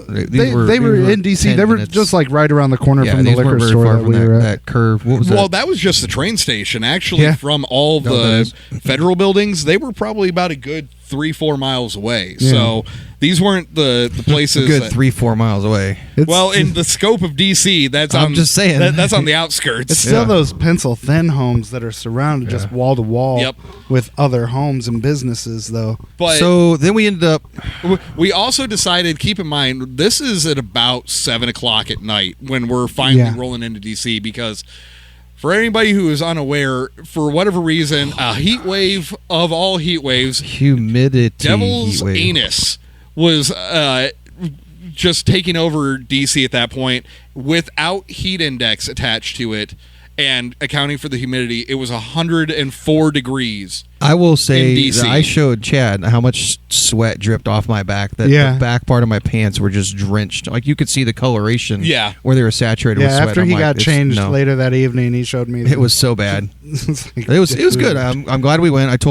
They were in DC. They were just like right around the corner from the liquor store that we were at. That curve. What was Well, that? that was just the train station. Actually, from all the federal buildings, they were probably about a good 3-4 miles away. Yeah. So these weren't the places. A good 3-4 miles away. Well, in the scope of DC, that's I'm just saying. that's on the outskirts. It's still those pencil thin homes that are surrounded just wall to wall with other homes and businesses, though. But so then we ended up. We also decided. Keep in mind, this is at about 7:00 at night when we're finally rolling into DC because. For anybody who is unaware, for whatever reason, a heat wave of all heat waves, humidity, Devil's Anus was just taking over DC at that point without heat index attached to it and accounting for the humidity. It was 104 degrees. I will say in DC. that I showed Chad how much sweat dripped off my back. That the back part of my pants were just drenched. Like you could see the coloration. Where they were saturated with sweat. After he got changed later that evening, he showed me. It was so bad. It was good. I'm glad we went.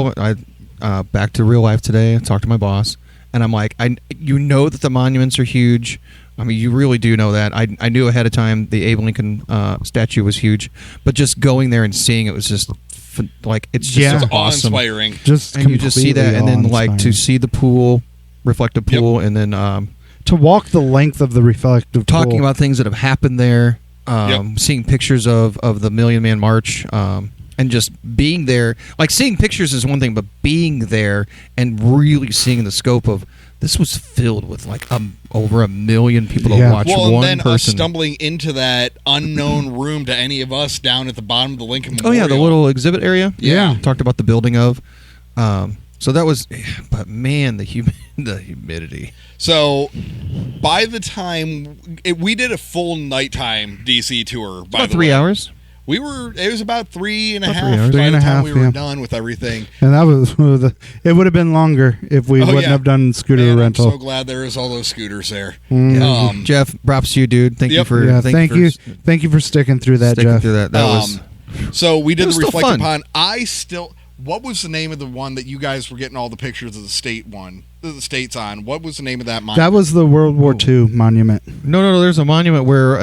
I back to real life today. I talked to my boss, and I'm like, you know that the monuments are huge. I mean, you really do know that. I knew ahead of time the Abe Lincoln statue was huge, but just going there and seeing it was just like it's just awesome, awe-inspiring. And you just see that, and then like to see the pool, reflective pool, and then to walk the length of the reflective pool. Talking about things that have happened there, seeing pictures of the Million Man March, and just being there. Like seeing pictures is one thing, but being there and really seeing the scope of this was filled with like over 1 million people to Yeah. watch Well, one and then us person. stumbling into that unknown room to any of us down at the bottom of the Lincoln Oh Memorial. yeah, the little exhibit area. Yeah. Talked about the building of. So that was, but man, the humidity. So by the time we did a full nighttime DC tour, by About the 3 way. hours. It was about 3 and a About 3 half hours. by 3 and the a time half, we were yeah. done with everything. And that was it would have been longer if we wouldn't yeah. have done scooter Man, rental. I'm so glad there is all those scooters there. Mm. Jeff, props to you, dude. Thank you Yep. for Yeah, thank you for sticking through that, sticking Jeff. through that. That was. So we did It was the still reflect fun. upon. What was the name of the one that you guys were getting all the pictures of the states on? What was the name of that monument? That was the World War II monument. No. There's a monument where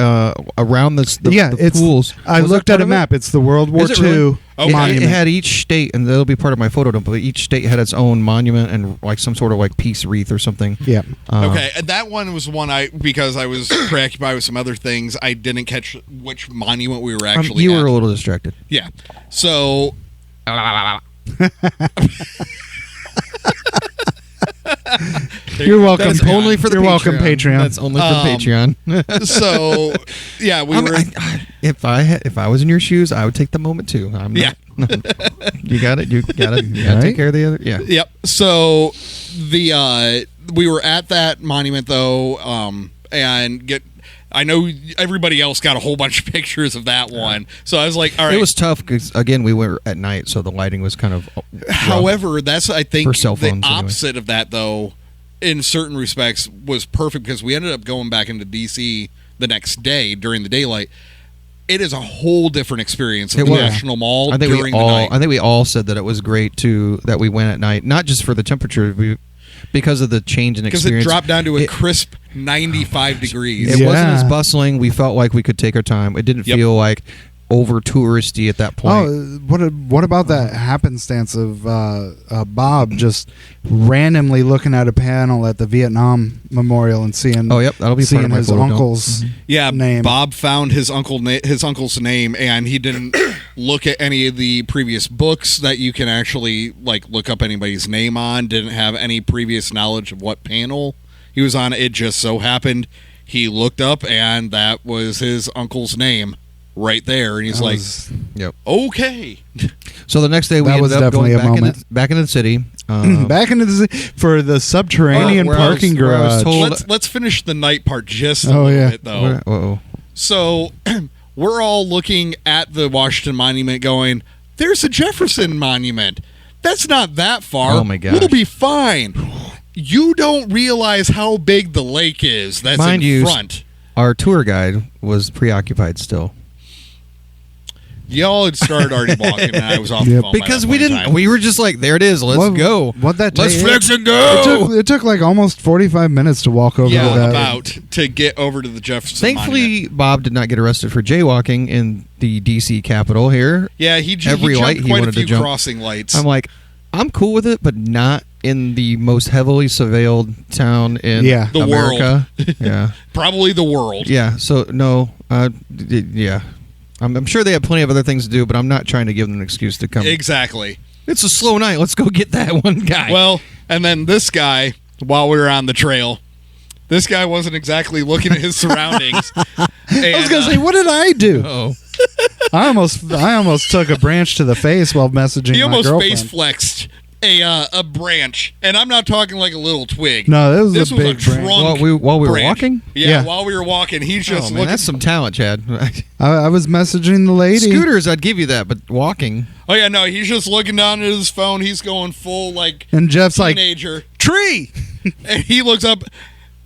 around the it's pools. I Was that looked part at a of it? map. It's the World War Is it II really? Okay. monument. It had each state, and that'll be part of my photo dump. But each state had its own monument and like some sort of like peace wreath or something. Yeah. Okay, and that one was one because I was preoccupied with some other things. I didn't catch which monument we were actually you at. were a little distracted. Yeah. So You're welcome. That's only for the You're welcome, Patreon. That's only for Patreon. so yeah, we were If I was in your shoes, I would take the moment too. I'm not, you got it. You got to Right? take care of the other. Yeah. Yep. So we were at that monument though, and I know everybody else got a whole bunch of pictures of that one. So I was like, all right. It was tough because again we were at night, so the lighting was kind of. rough. However, that's I think For cell the phones, anyway. opposite of that though, in certain respects, was perfect because we ended up going back into DC the next day during the daylight. It is a whole different experience at It the was. National Mall I think during the night. I think we all said that it was great that we went at night, not just for the temperature, because of the change in Because experience. it dropped down to a crisp 95 degrees. It wasn't Yeah. as bustling. We felt like we could take our time. It didn't Yep. feel like over touristy at that point. Oh, what about that happenstance of Bob just randomly looking at a panel at the Vietnam Memorial and seeing? Oh, yep, that'll be part seeing of my his photo dump. uncle's Yeah, name. Bob found his uncle's name, and he didn't look at any of the previous books that you can actually like look up anybody's name on. Didn't have any previous knowledge of what panel he was on. It just so happened he looked up, and that was his uncle's name right there, and he's That like, was- Yep. "Okay." So the next day we That ended was up going definitely a moment. back into the city. back into the for the subterranean Where I was- parking where I was garage. told- Let's finish the night part just a Oh, little yeah. bit though. Uh-oh. So we're all looking at the Washington Monument going, there's a Jefferson Monument. That's not that far. Oh, my gosh. We'll be fine. You don't realize how big the lake is that's Mind in you, front. Our tour guide was preoccupied still. Y'all had started already walking, and I was off the Yep. phone by Because that we point in didn't. time. We were just like, there it is. Let's go. What that Let's take? flex and It go. took like almost 45 minutes to walk over to yeah, that. about to get over to the Jefferson Monument. Thankfully, Bob did not get arrested for jaywalking in the DC Capitol here. Yeah, he every jumped light he quite a wanted to few jump. crossing lights. I'm like, I'm cool with it, but not in the most heavily surveilled town in Yeah. The America. Yeah. Probably the world. Yeah. So, no. Yeah. I'm sure they have plenty of other things to do, but I'm not trying to give them an excuse to come. Exactly. It's a slow night. Let's go get that one guy. Well, and then this guy, while we were on the trail, this guy wasn't exactly looking at his surroundings. I was gonna say, what did I do? oh. I almost took a branch to the face while messaging he my almost girlfriend. face flexed a branch, and I'm not talking like a little twig. No, this this was a was big a branch. trunk. While we were branch. walking? Yeah, Yeah. while we were walking, he's just Oh, man, looking. that's some talent, Chad. I was messaging the lady. Scooters, I'd give you that, but walking. Oh yeah, no, he's just looking down at his phone. He's going full like And Jeff's like, teenager, tree! and he looks up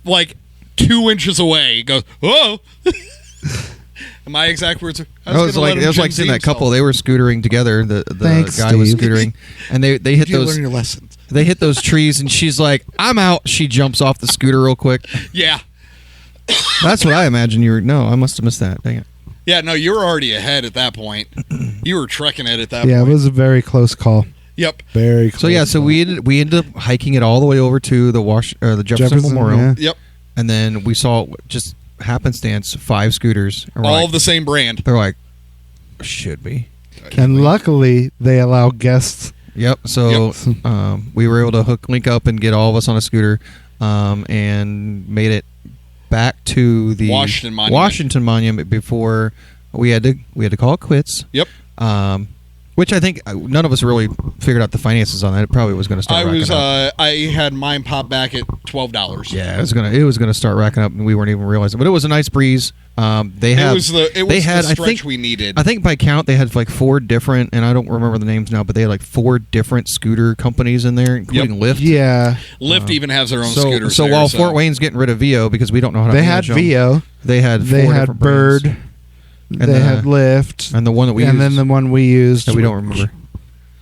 like 2 inches away. He goes, "Whoa!" And my exact words are, It was like seeing that couple. They were scootering together. The Thanks, guy was Steve. scootering, and they hit You those. learn your lessons. They hit those trees, and she's like, "I'm out." She jumps off the scooter real quick. Yeah. That's what I imagine you were. No, I must have missed that. Dang it. Yeah, no, you were already ahead at that point. You were trekking it at that Yeah, it point. was a very close call. Yep. Very close. So yeah, so call. we ended up hiking it all the way over to the Jefferson Memorial, yeah. Yep. and then we saw just happenstance 5 scooters. And we're All like- of the same brand. They're like, should be. And luckily, they allow guests. Yep. So we were able to link up and get all of us on a scooter. and made it back to the Washington Monument before we had to call it quits. Yep. Which I think none of us really figured out the finances on that. It probably was going to start. I had mine pop back at $12. Yeah, it was gonna start racking up, and we weren't even realizing. But it was a nice breeze. It was the stretch we needed. I think by count they had like 4 different, and I don't remember the names now, but they had like 4 different scooter companies in there, including Lyft. Yeah, Lyft even has their own scooters. So while Fort Wayne's getting rid of VO because we don't know how to manage them, they had Bird. Brands. They had Lyft, and the one that we and then the one we used that we don't remember.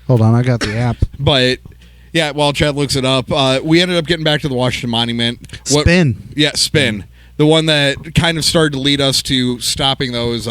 Hold on, I got the app. But yeah, while Chad looks it up, we ended up getting back to the Washington Monument. Spin. Spin. The one that kind of started to lead us to stopping those.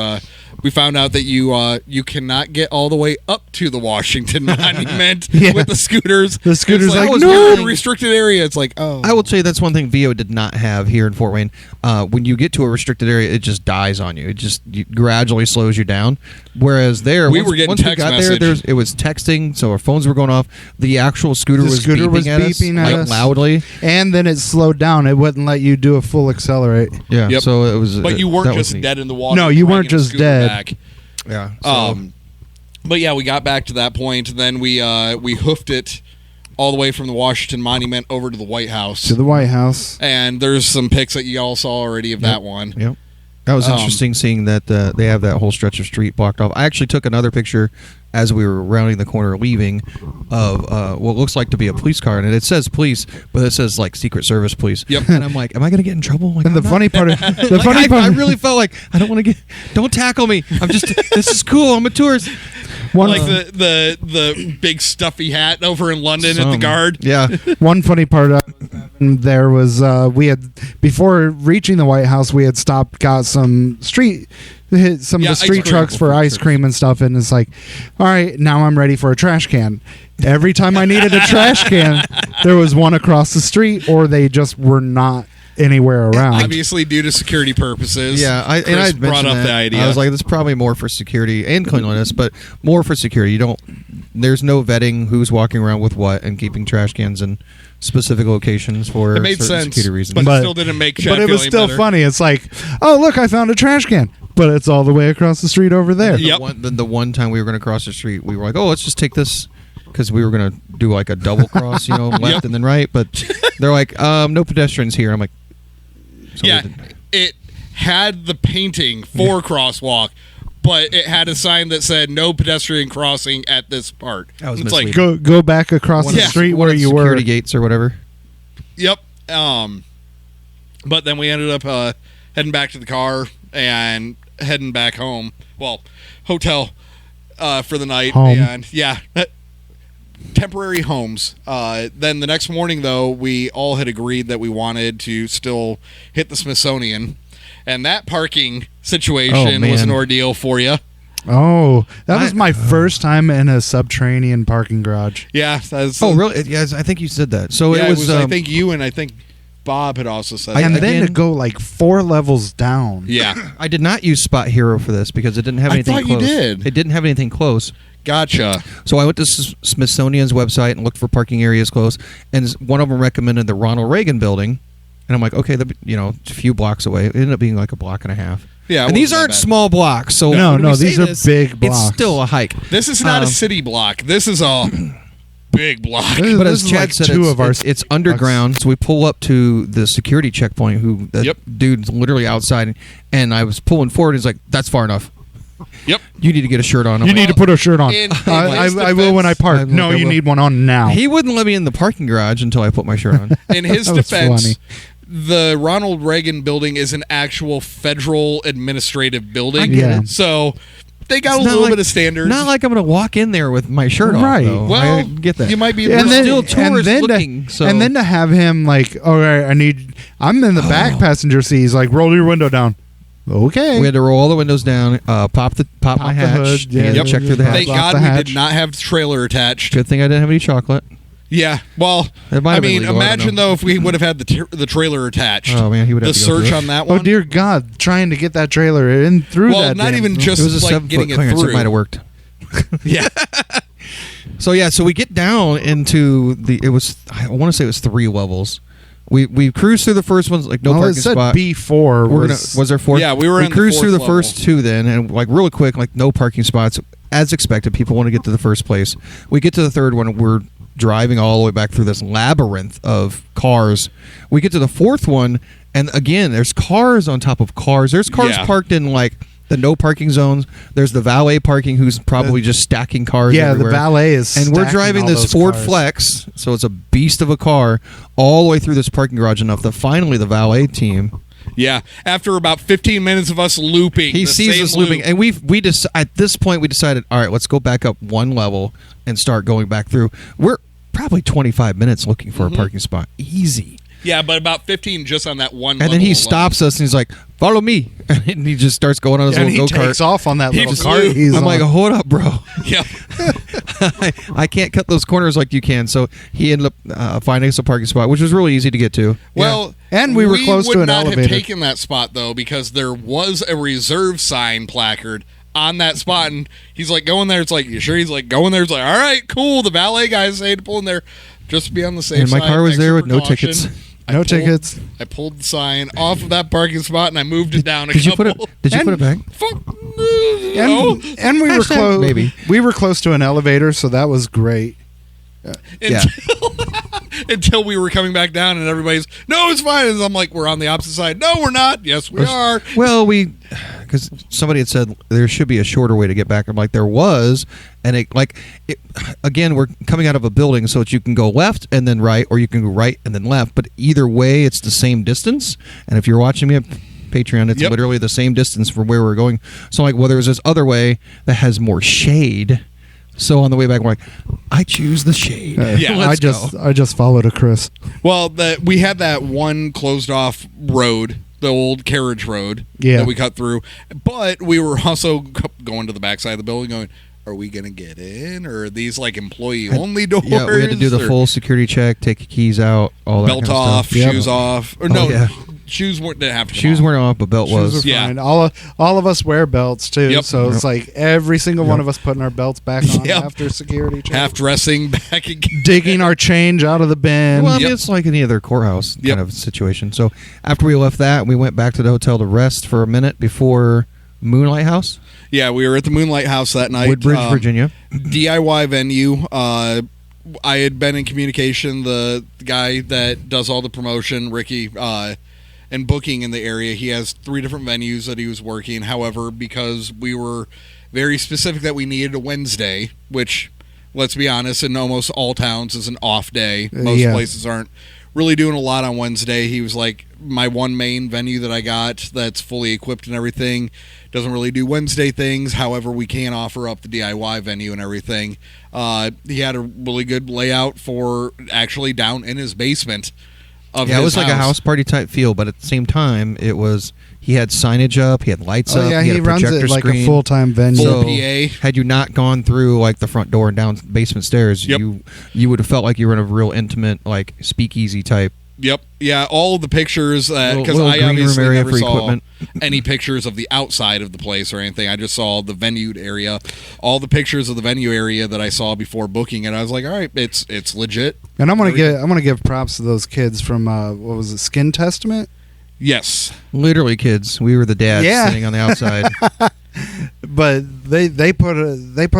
We found out that you cannot get all the way up to the Washington Monument with the scooters. The scooters like no, you're in a restricted area. It's like, oh. I will say that's one thing VO did not have here in Fort Wayne. When you get to a restricted area, it just dies on you. It just gradually slows you down. Whereas there, we were getting text message. It was texting, so our phones were going off. The actual scooter was beeping at us loudly, and then it slowed down. It wouldn't let you do a full accelerate. Yeah, so it was. But you weren't just dead in the water. No, you weren't just dead. Back. Yeah. So. But yeah, we got back to that point, and then we hoofed it all the way from the Washington Monument over to the White House. To the White House. And there's some pics that you all saw already of that one. Yep. That was interesting seeing that they have that whole stretch of street blocked off. I actually took another picture as we were rounding the corner leaving of what looks like to be a police car, and it says police, but it says like Secret Service police. Yep. And I'm like, am I going to get in trouble? Like, and the funny part, I really felt like I don't want to don't tackle me. I'm just this is cool. I'm a tourist. The big stuffy hat over in London at the Guard. Yeah. One funny part there was we had before reaching the White House, we had stopped, got some of the street trucks for ice cream and stuff, and it's like, all right, now I'm ready for a trash can. Every time I needed a trash can, there was one across the street, or they just were not anywhere around. Obviously, due to security purposes. Yeah, I brought up the idea. I was like, "This is probably more for security and cleanliness, but more for security. There's no vetting who's walking around with what and keeping trash cans in specific locations for security reasons." But it still didn't make Chad But it was still funny. It's like, oh look, I found a trash can, but it's all the way across the street over there. The one time we were going to cross the street, we were like, "Oh, let's just take this." Because we were going to do like a double cross, left and then right. But they're like, no pedestrians here. I'm like, so it had the painting for crosswalk, but it had a sign that said no pedestrian crossing at this part. It's like go back across the street where you were. Security gates or whatever. Yep. But then we ended up heading back to the car and heading back home. Well, hotel for the night. Home. And temporary homes. Then the next morning, though, we all had agreed that we wanted to still hit the Smithsonian, and that parking situation was an ordeal for you. Oh, that was my first time in a subterranean parking garage. Yeah. Really? Yes, I think you said that. So it was I think you and I think Bob had also said that. And then to go like 4 levels down. Yeah. I did not use Spot Hero for this because it didn't have anything close. I thought you did. It didn't have anything close. Gotcha. So I went to Smithsonian's website and looked for parking areas close, and one of them recommended the Ronald Reagan building, and I'm like, okay, a few blocks away. It ended up being like a block and a half. Yeah, and these aren't small blocks. So no, these are big blocks. It's still a hike. This is not a city block. This is a big block. But as Chad said, it's underground. So we pull up to the security checkpoint. Dude's literally outside, and I was pulling forward. He's like, "That's far enough." Yep. You need to get a shirt on. You need to put a shirt on. I will when I park. No, you need one on now. He wouldn't let me in the parking garage until I put my shirt on. In his defense, the Ronald Reagan building is an actual federal administrative building. I get it. So they got a little bit of standards. Not like I'm going to walk in there with my shirt on. Right. Though. Well, I get that. You might be still tourist looking. And then to have him like, all right, I'm in the back passenger seat. He's like, roll your window down. Okay. We had to roll all the windows down, pop my hatch, check through the hatch. Thank God we did not have the trailer attached. Good thing I didn't have any chocolate. Yeah. Well, imagine though if we would have had the trailer attached. Oh man, he would have the to go search on that one. Oh dear God, trying to get that trailer in through that. Well, not even just it was a like getting it clearance. through. It might have worked. Yeah. So we get down into I want to say it was 3 levels. We cruised through the first ones, like no Well, it parking said spot. B4 Was there fourth? Yeah, we were in the cruised fourth through the level. first two then, and like really quick, like no parking spots. As expected, people want to get to the first place. We get to the third one, and we're driving all the way back through this labyrinth of cars. We get to the fourth one, and again, there's cars on top of cars. There's cars Yeah. parked in like the no parking zones. There's the valet parking, who's probably just stacking cars. Yeah, everywhere. the valet is And we're stacking driving all this those Ford cars. Flex, so it's a beast of a car, all the way through this parking garage enough that finally the valet team, Yeah, after about 15 minutes of us looping, he the sees same us looping, loop. and at this point we decided, all right, let's go back up one level and start going back through. We're probably 25 minutes looking for a parking spot, easy. Yeah, but about 15 just on that one. And then level he alone. stops us and he's like, "Follow me," and he just starts going on his And he little go takes kart. off on that He little flew. cart. He's I'm on. like, "Hold up, bro." Yeah, I can't cut those corners like you can. So he ended up finding us a parking spot, which was really easy to get to. well, And we were close would to an not elevator. have taken that spot though because there was a reserve sign placard on that spot, and he's like, "Go in there." It's like, "You sure?" He's like, "Go in there." It's like, "All right, cool." The valet guys say to pull in there, just to be on the safe And my side. car was extra there with no precaution. tickets. No tickets. I pulled the sign off of that parking spot and I moved it down a Did you couple. put it? Did you And- put it back? Fuck no. And we were Hashtag close. maybe. We were close to an elevator, so that was great. Yeah. Until we were coming back down and everybody's, "No, it's fine." And I'm like, "We're on the opposite side." "No, we're not." "Yes, we are." Well, because somebody had said there should be a shorter way to get back. I'm like, there was, and again, we're coming out of a building, so you can go left and then right, or you can go right and then left. But either way, it's the same distance. And if you're watching me at Patreon, it's Yep. literally the same distance from where we're going. So I'm like, well, there's this other way that has more shade. So on the way back, we're like, I choose the shade. Yeah, Let's I just followed a Chris. Well, we had that one closed off road, the old carriage road that we cut through, but we were also going to the backside of the building going, "Are we going to get in, or are these like employee only doors?" Yeah, we had to do the or full security check, take your keys out, all that belt kind of off, stuff. Yep. shoes off, or Oh, no, yeah. shoes didn't have to. Shoes come off. weren't off, but belt Shoes was. were Yeah. fine. All of us wear belts too, Yep. so it's Yep. like every single one Yep. of us putting our belts back on Yep. after security check, half dressing back again. digging our change out of the bin. Well, I mean, Yep. it's like any other courthouse Yep. kind of situation. So after we left that, we went back to the hotel to rest for a minute before Moonlight House, Yeah, we were at the Moonlight House that night. Woodbridge, Virginia. DIY venue. I had been in communication. The guy that does all the promotion, Ricky, and booking in the area, he has 3 different venues that he was working. However, because we were very specific that we needed a Wednesday, which, let's be honest, in almost all towns is an off day. Most Yeah. places aren't really doing a lot on Wednesday. He was like, my one main venue that I got that's fully equipped and everything doesn't really do Wednesday things. However, we can offer up the DIY venue and everything. He had a really good layout for actually down in his basement of Yeah, his it was like a house party type feel, but at the same time, he had signage up, he had lights Oh up, yeah, he had he a runs projector it like screen. a full-time venue. Full So, PA. had you not gone through like the front door and down basement stairs, Yep. you would have felt like you were in a real intimate, like speakeasy type. Yep. Yeah, all of the pictures, because Little I green room obviously area never for saw equipment. any pictures of the outside of the place or anything. I just saw the venue area. All the pictures of the venue area that I saw before booking it, I was like, all right, it's legit. And I'm gonna give props to those kids from what was it, Skin Testament? Yes. Literally, kids, we were the dads Yeah. sitting on the outside. But they put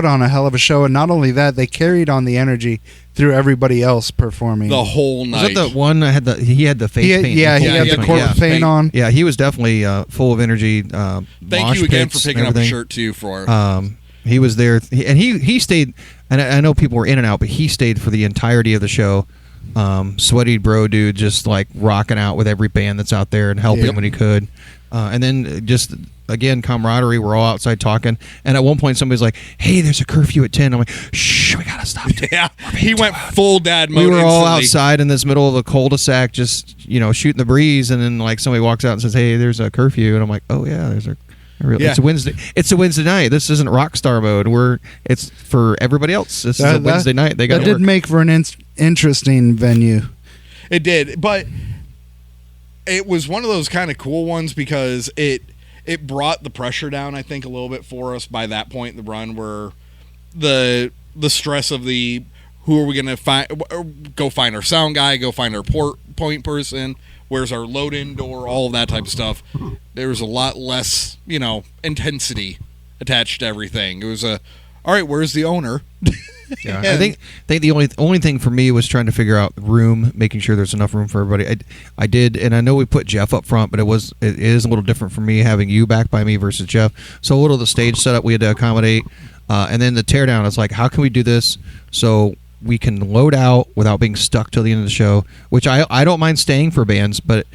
on a hell of a show, and not only that, they carried on the energy through everybody else performing. The whole Was night. that the one that had he had the face paint? he had Yeah, the yeah, corpse yeah. paint on. Yeah, he was definitely full of energy. Thank mosh you again for pits picking and up a everything. shirt, too, for He was there, and he stayed. And I know people were in and out, but he stayed for the entirety of the show. Sweaty bro dude, just like rocking out with every band that's out there and helping Yeah. when he could. And then just again camaraderie. We're all outside talking, and at one point somebody's like, "Hey, there's a curfew at 10." I'm like, "Shh, we gotta stop." Yeah, he went full dad mode. We were all instantly. outside in this middle of a cul-de-sac, just shooting the breeze, and then like somebody walks out and says, "Hey, there's a curfew," and I'm like, "Oh yeah, there's a." Yeah. It's a Wednesday. It's a Wednesday night. This isn't rock star mode. It's for everybody else. This is a Wednesday night. They got that to did make for an interesting venue. It did, but it was one of those kind of cool ones because it brought the pressure down, I think, a little bit for us by that point in the run, where the stress of the who are we going to find? Go find our sound guy. Go find our point person. Where's our load-in door? All of that type of stuff. There was a lot less, intensity attached to everything. It was all right, where's the owner? Yeah, I think the only thing for me was trying to figure out room, making sure there's enough room for everybody. I did, and I know we put Jeff up front, but it is a little different for me having you back by me versus Jeff. So a little of the stage setup we had to accommodate, and then the teardown. It's like, how can we do this so we can load out without being stuck till the end of the show? Which I don't mind staying for bands, but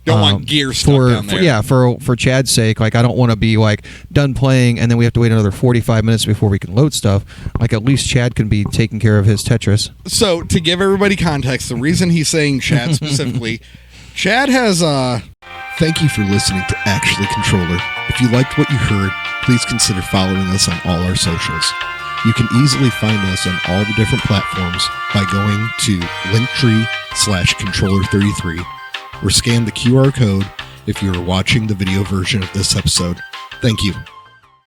don't want gear stuck down there. For Chad's sake, like I don't want to be like done playing and then we have to wait another 45 minutes before we can load stuff. Like at least Chad can be taking care of his Tetris. So to give everybody context, the reason he's saying Chad specifically, Chad has Thank you for listening to Actually Controller. If you liked what you heard, please consider following us on all our socials. You can easily find us on all the different platforms by going to linktree/controller33 or scan the QR code if you are watching the video version of this episode. Thank you.